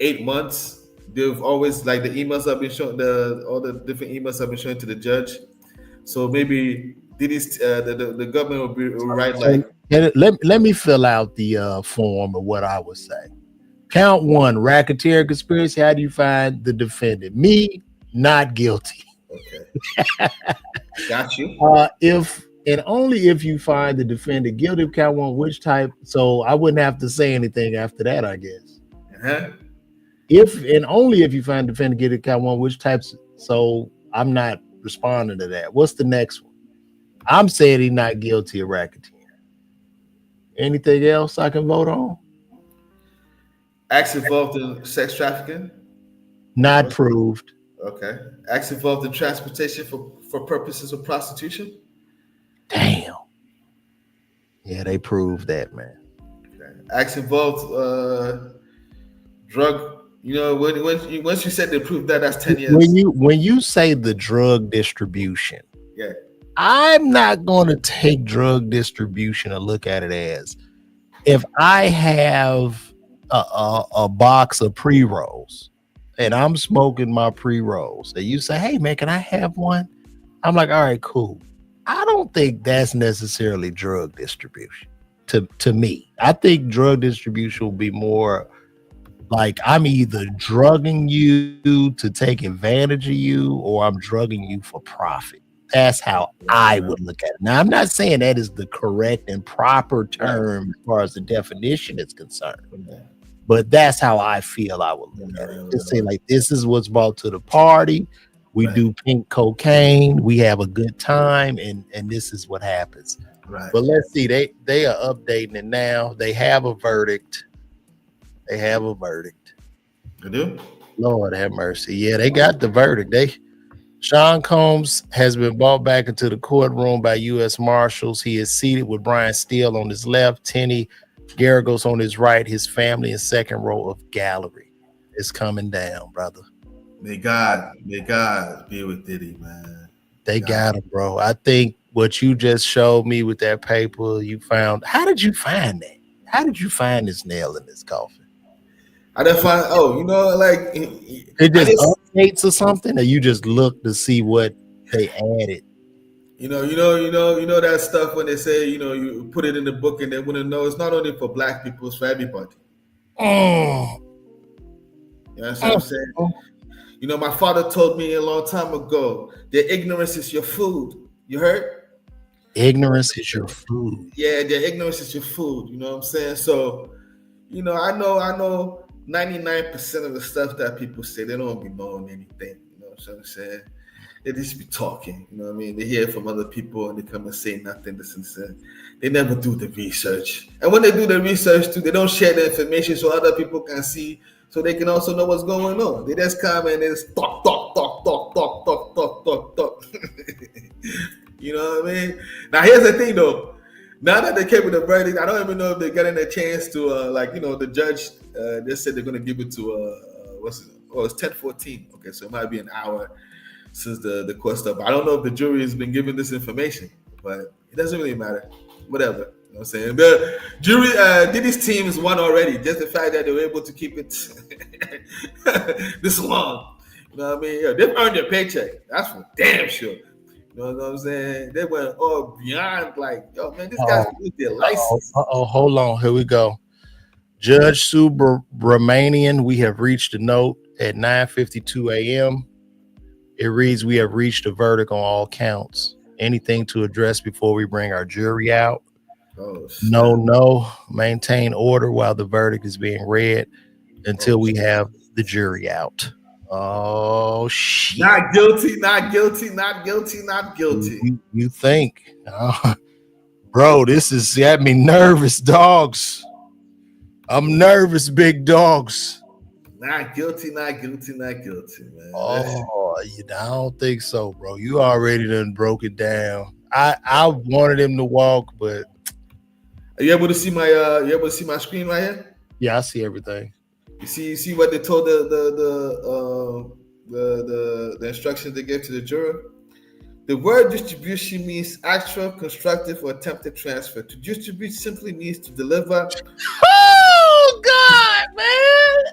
8 months, they've always, like, the emails have been shown, all the different emails have been shown to the judge. So maybe the government will write like. Let me fill out the form of what I would say. Count 1, racketeer conspiracy. How do you find the defendant? Me, not guilty. Okay. Got you. If and only if you find the defendant guilty of count 1, which type? So I wouldn't have to say anything after that, I guess. Uh-huh. If and only if you find the defendant guilty of count 1, which types? So I'm not responding to that. What's the next one? I'm saying he's not guilty of racketeering. Anything else I can vote on? Acts involved in sex trafficking? Not proved. Okay. Acts involved in transportation for purposes of prostitution? Damn. Yeah, they proved that, man. Okay. Acts involved drug You know, once you said they proved that, that's 10 When years. you say the drug distribution, Yeah. I'm not going to take drug distribution and look at it as if I have a box of pre rolls and I'm smoking my pre rolls, and you say, "Hey man, can I have one?" I'm like, "All right, cool." I don't think that's necessarily drug distribution. To me, I think drug distribution will be more like I'm either drugging you to take advantage of you, or I'm drugging you for profit. That's how I would look at it. Now, I'm not saying that is the correct and proper Right. term as far as the definition is concerned, Yeah. but that's how I feel I would look at it. Just say, like, this is what's brought to the party. We Right. do pink cocaine, we have a good time, and this is what happens. Right. But let's see, they are updating it now. They have a verdict. They have a verdict. You do? Lord have mercy. Yeah, they got the verdict. Sean Combs has been brought back into the courtroom by U.S. Marshals. He is seated with Brian Steele on his left, Tenny Garagos on his right, his family in second row of gallery. It's coming down, brother. May God be with Diddy, man. They God. got him, bro. I think what you just showed me with that paper you found. How did you find that? How did you find this nail in this coffin? I didn't find. Oh, you know, like It just updates or something, or you just look to see what they added. you know that stuff when they say, you put it in the book and they wouldn't know. It's not only for black people; it's for everybody. Mm. You know what I'm saying? You know, my father told me a long time ago that ignorance is your food. You heard? Ignorance is your food. Yeah, their ignorance is your food. You know what I'm saying? So, I know 99% of the stuff that people say, they don't be knowing anything. You know what I'm saying? They just be talking. You know what I mean? They hear it from other people and they come and say nothing. This and that. They never do the research. And when they do the research too, they don't share the information so other people can see, so they can also know what's going on. They just come and just talk. You know what I mean? Now here's the thing though. Now that they came with the verdict, I don't even know if they're getting a chance to the judge just said they're gonna give it to what's it? Oh, it's 10:14. Okay, so it might be an hour since the court stuff. I don't know if the jury has been given this information, but it doesn't really matter. Whatever. You know what I'm saying? The jury, Diddy's team has won already. Just the fact that they were able to keep it this long. You know what I mean? Yeah, they've earned their paycheck. That's for damn sure. You know what I'm saying? They went all beyond, like, yo, man, this guy's lose their license. Hold on. Here we go. Judge Subramanian, we have reached a note at 9:52 a.m. It reads, we have reached a verdict on all counts. Anything to address before we bring our jury out? No. Maintain order while the verdict is being read until we have the jury out. Oh, shit. Not guilty. You think? Bro, this is got me nervous, dogs. I'm nervous, big dogs. Not guilty, man. Oh, I don't think so, bro. You already done broke it down. I wanted him to walk, but are you able to see my screen right here? Yeah, I see everything. You see what they told the instructions they gave to the juror? The word distribution means actual, constructive, or attempted transfer. To distribute simply means to deliver. Oh God, man!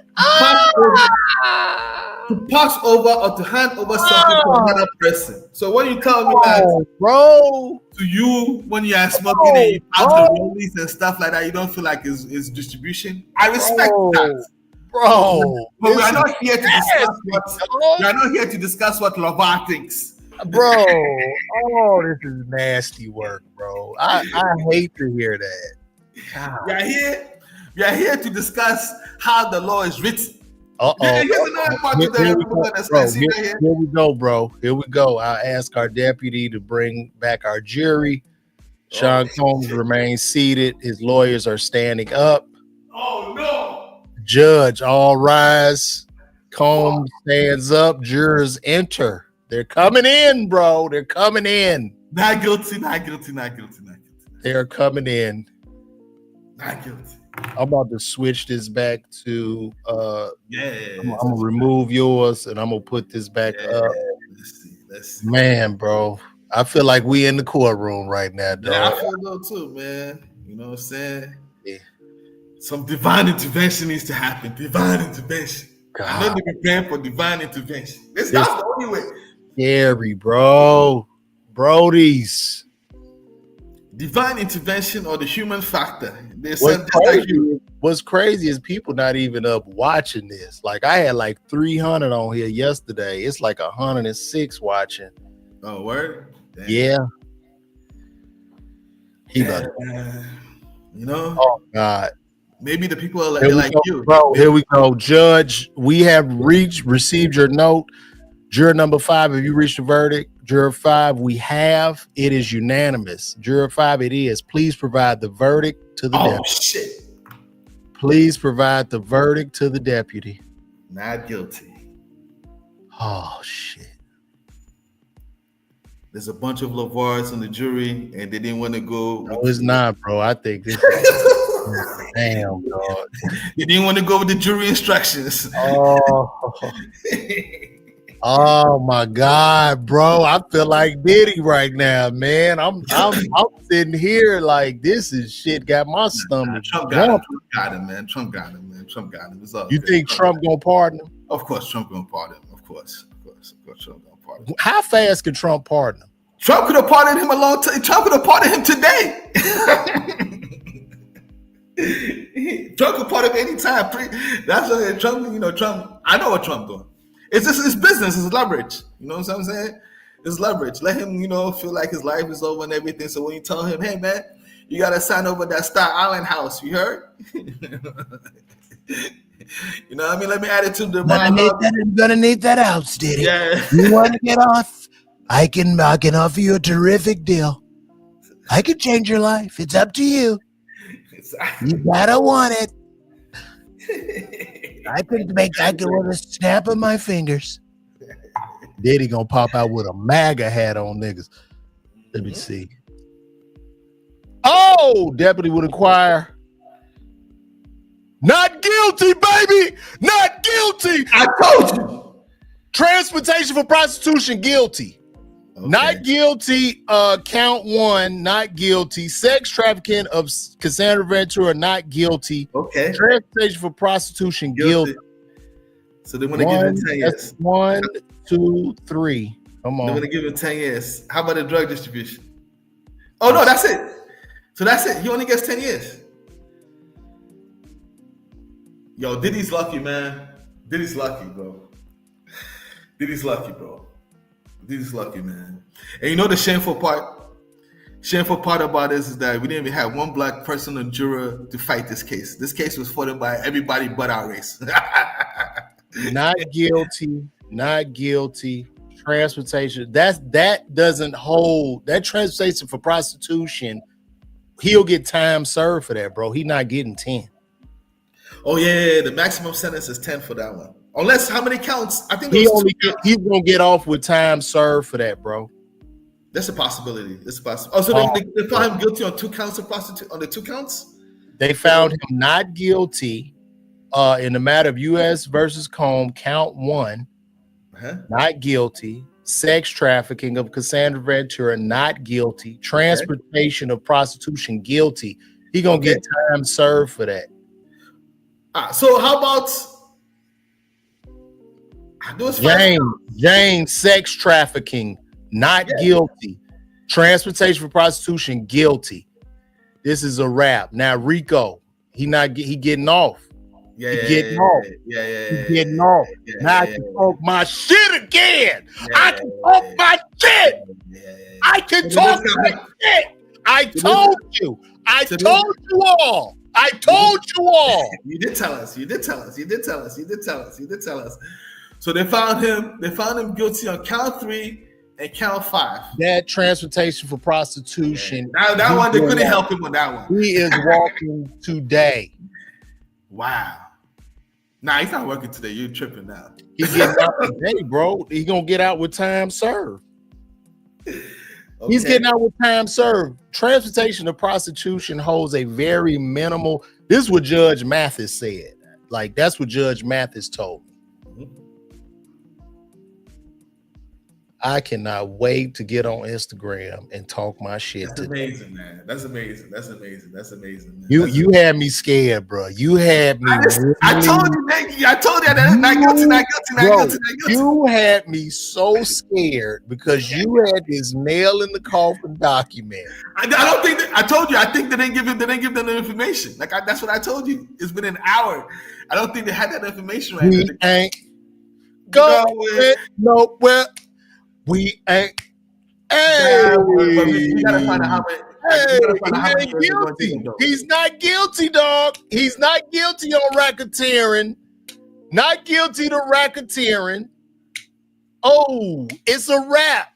To pass over or to hand over something to another person. So when you tell me that, bro, to you when you are smoking and you pass the rollies and stuff like that, you don't feel like it's distribution. I respect that. Bro, but we are not here to discuss what Lavar thinks. Bro, this is nasty work, bro. I hate to hear that. God. We are here to discuss how the law is written. Here we go, bro. Here we go. I'll ask our deputy to bring back our jury. Sean Combs remains seated. His lawyers are standing up. Oh no! Judge, all rise. Combs stands up. Jurors enter. They're coming in, bro. They're coming in. Not guilty. They're coming in. Not guilty. I'm about to switch this back to Yeah. I'm gonna remove yours and I'm gonna put this back up. Let's see. Man, bro. I feel like we in the courtroom right now, dog. Yeah, I feel though too, man. You know what I'm saying? Yeah. Some divine intervention needs to happen. Divine intervention. God. I know they be praying for divine intervention. That's the only way. Scary, bro. Brodies. Divine intervention or the human factor. What's crazy is people not even up watching this. Like I had like 300 on here yesterday. It's like 106 watching. Oh, word? Damn. Yeah. You know? Oh God. Maybe the people are like you. Bro, here we go. Judge, we have received your note. Juror number 5, have you reached a verdict? Juror 5, we have. It is unanimous. Juror 5, it is. Please provide the verdict to the deputy. Shit. Please provide the verdict to the deputy. Not guilty. Oh, shit. There's a bunch of Lavars on the jury, and they didn't want to go. No, it's not, bro. I think this is damn, dog. They didn't want to go with the jury instructions. Oh my God, bro! I feel like Diddy right now, man. I'm sitting here like this is shit. Got my stomach. Trump got him, man. Trump got him. You think Trump gonna pardon him? Of course, Trump gonna pardon him. Of course, Trump gonna pardon him. How fast can Trump pardon him? Trump could have pardoned him a long time. Trump could have pardoned him today. Trump could pardon him anytime. That's why Trump. You know, Trump. I know what Trump doing. It's just his business. It's leverage. You know what I'm saying? It's leverage. Let him, feel like his life is over and everything. So when you tell him, hey, man, you got to sign over that Star Island house. You heard? You know what I mean? Let me add it to the... I'm going to need that house, Diddy. Yeah. You want to get off? I can offer you a terrific deal. I can change your life. It's up to you. You gotta want it. I could with a snap of my fingers. Diddy gonna pop out with a MAGA hat on, niggas. Let me see. Oh, deputy would inquire. Not guilty, baby. Not guilty. I told you. Transportation for prostitution, guilty. Okay. Not guilty. Count 1, not guilty. Sex trafficking of Cassandra Ventura, not guilty. Okay. Transportation for prostitution, guilty. So they want to give him 10 years. 1, 2, 3. Come on. They want to give him 10 years. How about the drug distribution? Oh no, that's it. So that's it. He only gets 10 years. Yo, Diddy's lucky, man. Diddy's lucky, bro. Diddy's lucky, man. And you know the shameful part? Shameful part about this is that we didn't even have one black person on juror to fight this case. This case was fought by everybody but our race. Not guilty. Not guilty. Transportation. That doesn't hold. That transportation for prostitution, he'll get time served for that, bro. He not getting 10. Oh yeah, the maximum sentence is 10 for that one. Unless how many counts? I think he's gonna get off with time served for that, bro. That's a possibility. It's possible. Oh, so they found him guilty on 2 counts of prostitution. On the 2 counts, they found him not guilty in the matter of U.S. versus Combe, count 1, not guilty. Sex trafficking of Cassandra Ventura, not guilty. Transportation of prostitution, guilty. He gonna get time served for that. So how about James, sex trafficking, not guilty. Transportation for prostitution, guilty. This is a wrap. Now Rico, he getting off. Getting off. Now I can talk my shit again. I can talk my shit. I can talk my shit. I told you. I told you all. You did tell us. So they found him guilty on count 3 and count 5. That transportation for prostitution. That one, they couldn't help him with that one. He is walking today. Wow. Nah, he's not working today. You're tripping now. He's getting out today, bro. He's gonna get out with time served. He's getting out with time served. Transportation to prostitution holds a very minimal This is what Judge Mathis said. Like, that's what Judge Mathis told me. Mhm. I cannot wait to get on Instagram and talk my shit That's today. amazing, man. That's amazing. That's amazing. That's amazing, man. You had me scared, bro. You had me. I told you, man. I told you that. Not guilty. Not guilty. Not Bro, guilty. Not guilty. you had me so scared because you had this nail in the coffin document. I don't think that, I told you. I think they didn't give them the information. Like that's what I told you. It's been an hour. I don't think they had that information right We now. ain't going nowhere. We ain't. Hey, You gotta find out how many. Hey, he ain't guilty. He's not guilty, dog. He's not guilty on racketeering. Not guilty to racketeering. Oh, it's a wrap.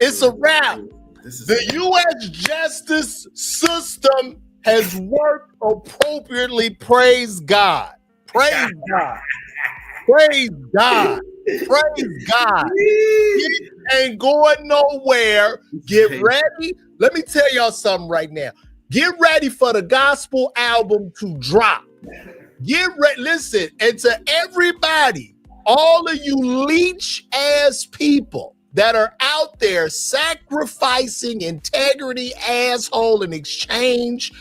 It's a wrap. The U.S. justice system has worked appropriately. Praise God. Praise God. Praise God. Praise God. It ain't going nowhere. Get ready. Let me tell y'all something right now. Get ready for the gospel album to drop. Get ready. Listen, and to everybody, all of you leech ass people that are out there sacrificing integrity, asshole, in exchange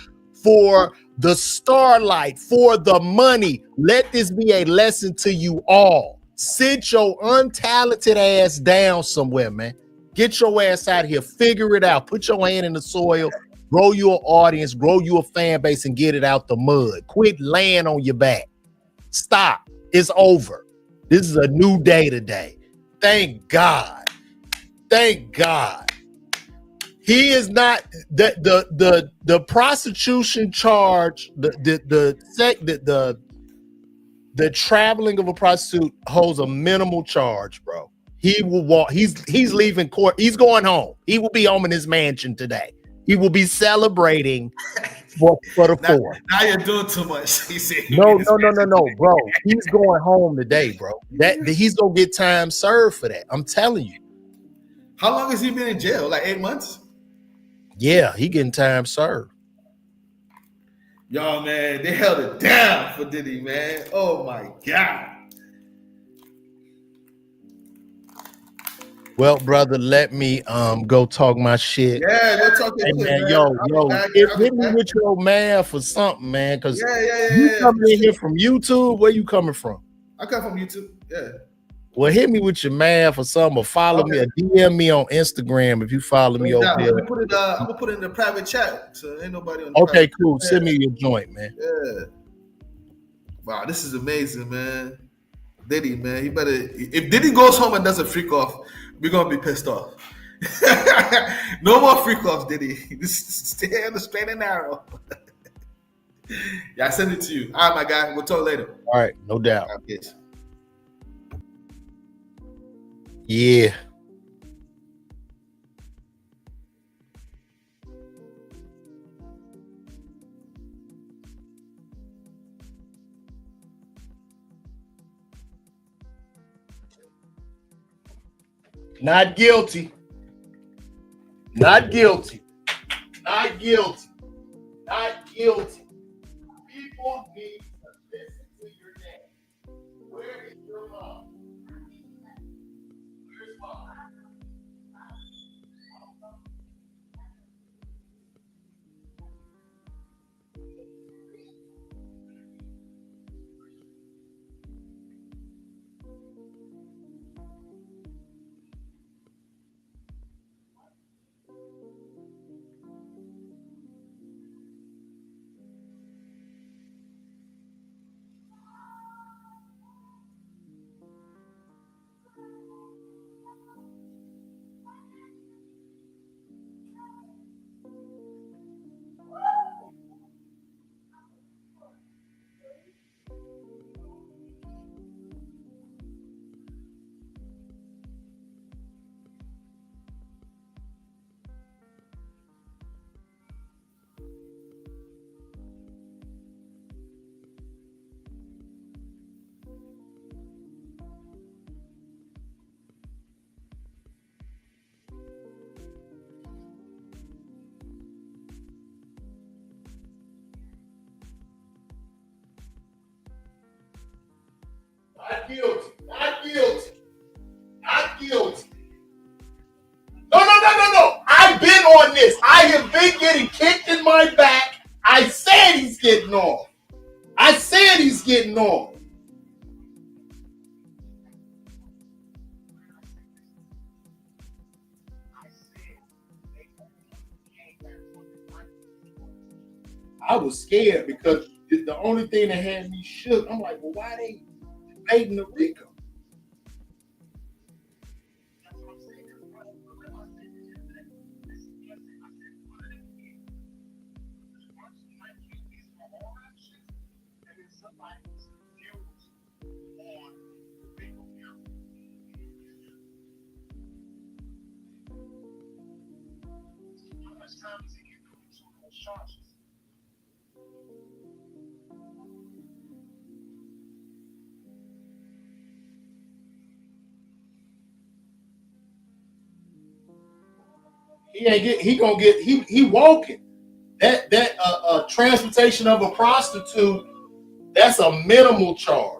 for the starlight, for the money. Let this be a lesson to you all. Sit your untalented ass down somewhere, man. Get your ass out of here. Figure it out. Put your hand in the soil. Grow you an audience. Grow you a fan base and get it out the mud. Quit laying on your back. Stop. It's over. This is a new day today. Thank God. Thank God. He is not the prostitution charge. The traveling of a prostitute holds a minimal charge, bro. He will walk. He's leaving court. He's going home. He will be home in his mansion today. He will be celebrating for the fourth. Now you're doing too much. He said, No, bro. He's going home today, bro. That he's gonna get time served for that. I'm telling you. How long has he been in jail? Like 8 months? Yeah, he getting time served. Yo, man, they held it down for Diddy, man. Oh my God. Well, brother, let me go talk my shit. Yeah, go talk your hey, shit, man. Yo, hit me with your man for something, man. Cause you coming in here from YouTube. Where you coming from? I come from YouTube. Yeah. Well, hit me with your man for something, or follow me, or DM me on Instagram if you follow me over there. I'm gonna put it in the private chat, so ain't nobody on. Okay, cool. Chat. Send me your joint, man. Yeah. Wow, this is amazing, man. Diddy, man, he better. If Diddy goes home and does a freak off, we're gonna be pissed off. No more freak offs, Diddy. Stay on the straight and narrow. Yeah, I send it to you. All right, my guy. We'll talk later. All right, no doubt. Yeah. Not guilty. Not guilty. Not guilty. Not guilty. People need to listen to your name. Where is your mom? Where's mom? guilty. Not guilty. Not guilty. No. I've been on this. I have been getting kicked in my back. I said he's getting off. I said he's getting off. I was scared because the only thing that had me shook, I'm like, well, why they debating the Rico? He walking. That transportation of a prostitute, that's a minimal charge.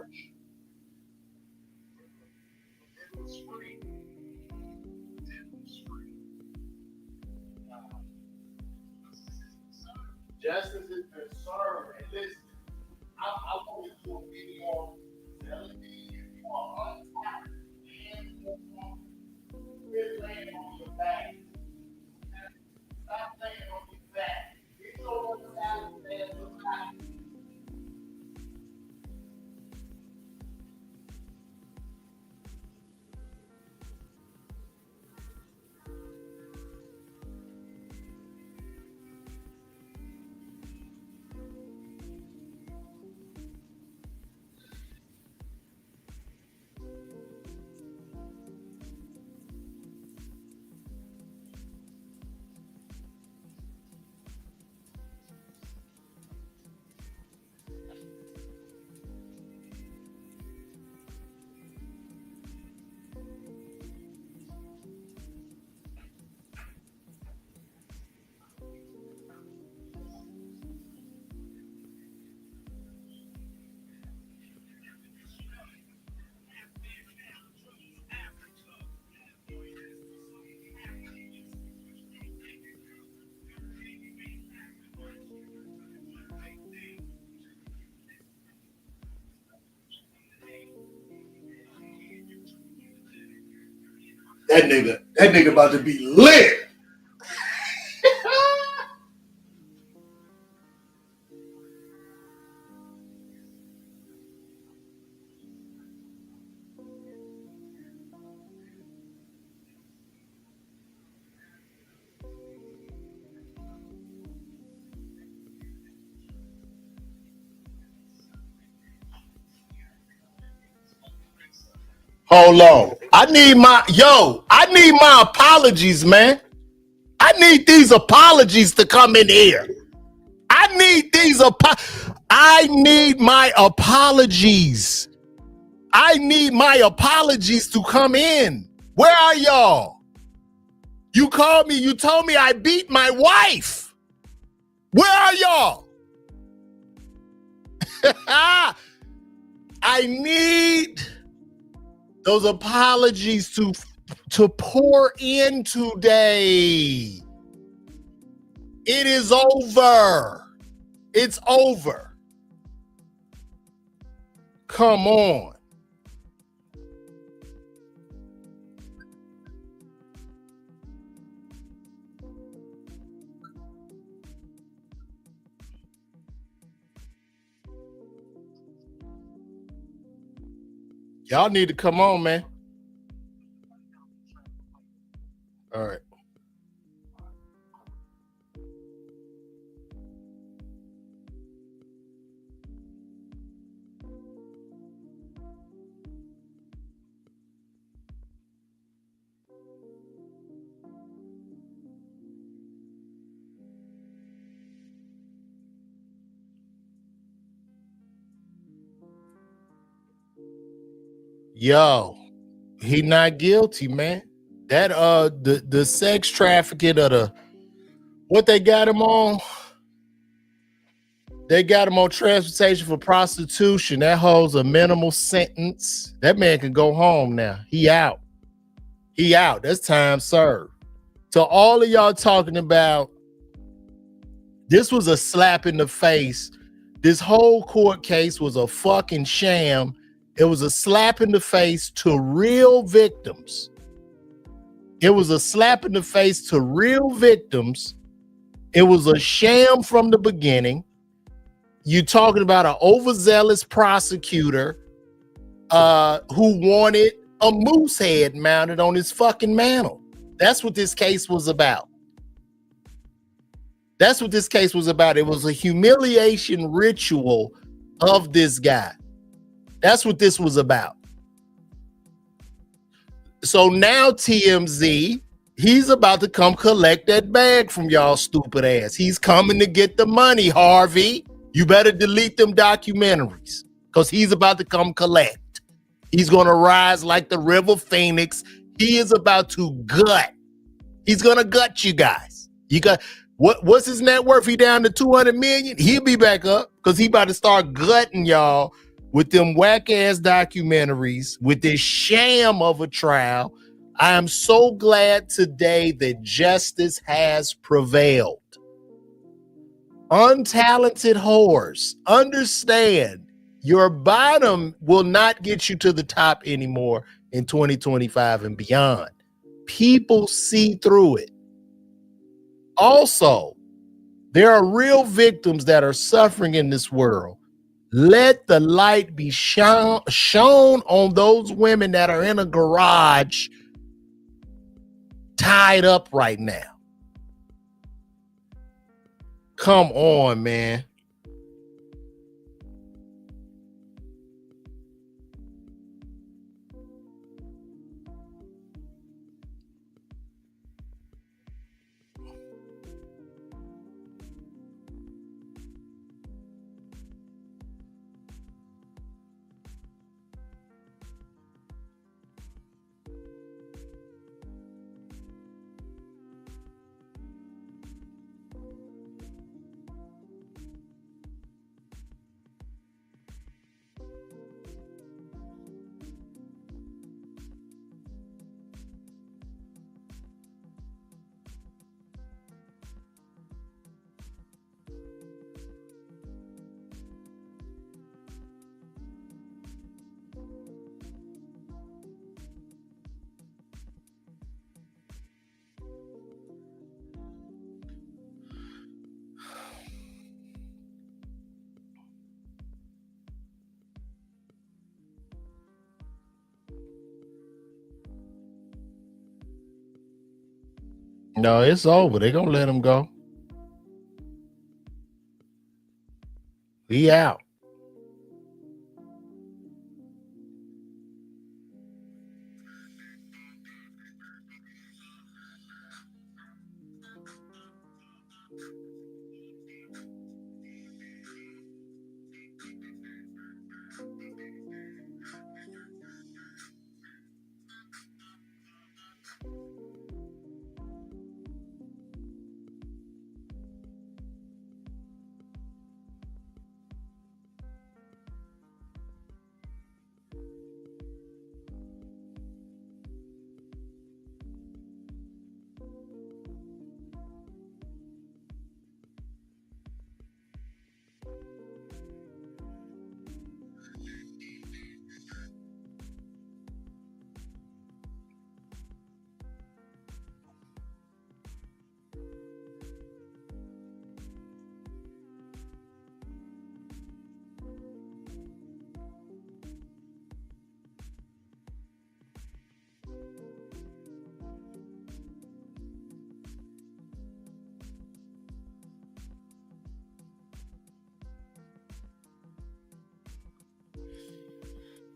Justice is concerned. And listen, I want to do a video on telling me if you are untied and quit laying on your back. Stop laying on your back. Get your other side of the bed. That nigga about to be lit. Hold on. I need my apologies, man. I need these apologies to come in here. I need my apologies. I need my apologies to come in. Where are y'all? You called me, you told me I beat my wife. Where are y'all? I need those apologies to pour in today. It is over. It's over. Come on. Y'all need to come on, man. All right. Yo, he not guilty, man. That the sex trafficking of the what they got him on. They got him on transportation for prostitution. That holds a minimal sentence. That man can go home now. He out. He out. That's time served. So all of y'all talking about this was a slap in the face. This whole court case was a fucking sham. It was a slap in the face to real victims. It was a slap in the face to real victims. It was a sham from the beginning. You talking about an overzealous prosecutor who wanted a moose head mounted on his fucking mantle. That's what this case was about. That's what this case was about. It was a humiliation ritual of this guy. That's what this was about. So now TMZ, he's about to come collect that bag from y'all stupid ass. He's coming to get the money, Harvey. You better delete them documentaries because he's about to come collect. He's going to rise like the river Phoenix. He is about to gut. He's going to gut you guys. You got what's his net worth? He down to 200 million. He'll be back up because he about to start gutting y'all with them whack ass documentaries, with this sham of a trial. I am so glad today that justice has prevailed. Untalented whores, understand your bottom will not get you to the top anymore in 2025 and beyond. People see through it. Also, there are real victims that are suffering in this world. Let the light be shone on those women that are in a garage tied up right now. Come on, man. No, it's over. They're gonna let him go. He out.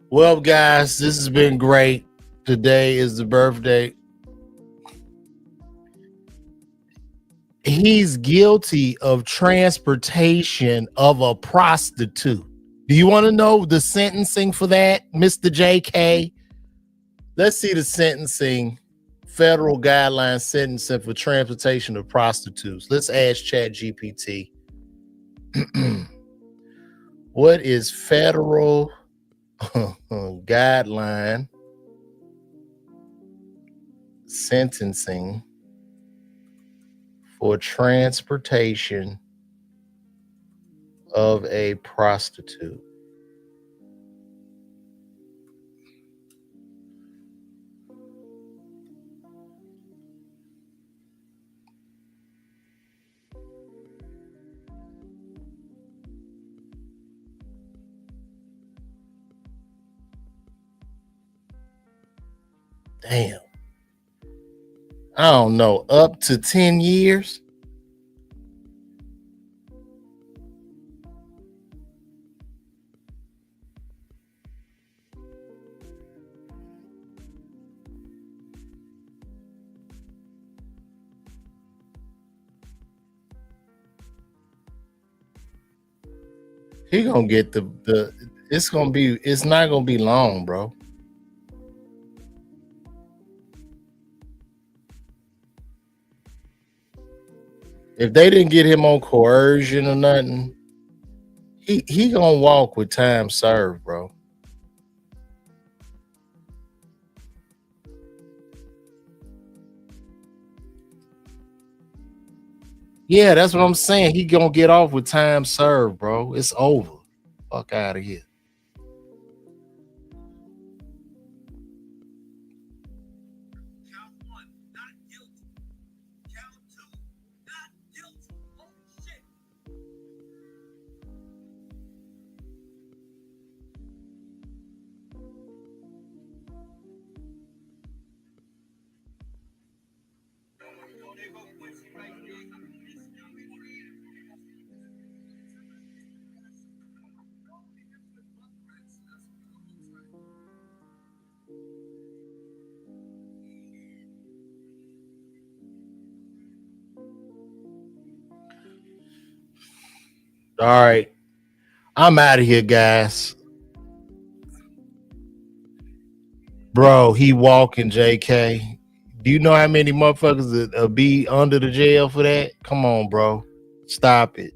Well, guys, this has been great. Today is the birthday. He's guilty of transportation of a prostitute. Do you want to know the sentencing for that, Mr. JK? Let's see the sentencing, federal guideline sentencing for transportation of prostitutes. Let's ask ChatGPT. What is federal guideline sentencing for transportation of a prostitute? Damn. I don't know. Up to 10 years? He gonna get the it's not gonna be long, bro. If they didn't get him on coercion or nothing, he gonna walk with time served, bro. Yeah, that's what I'm saying. He gonna get off with time served, bro. It's over. Fuck out of here. All right. I'm out of here, guys. Bro, he walking, JK. Do you know how many motherfuckers that be under the jail for that? Come on, bro. Stop it.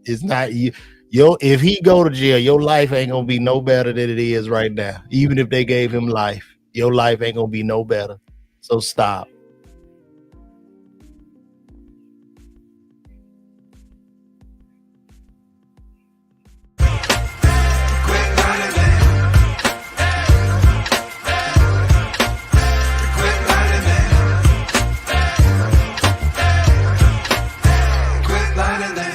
It's not you. If he go to jail, your life ain't gonna be no better than it is right now. Even if they gave him life, your life ain't gonna be no better. So stop. Lining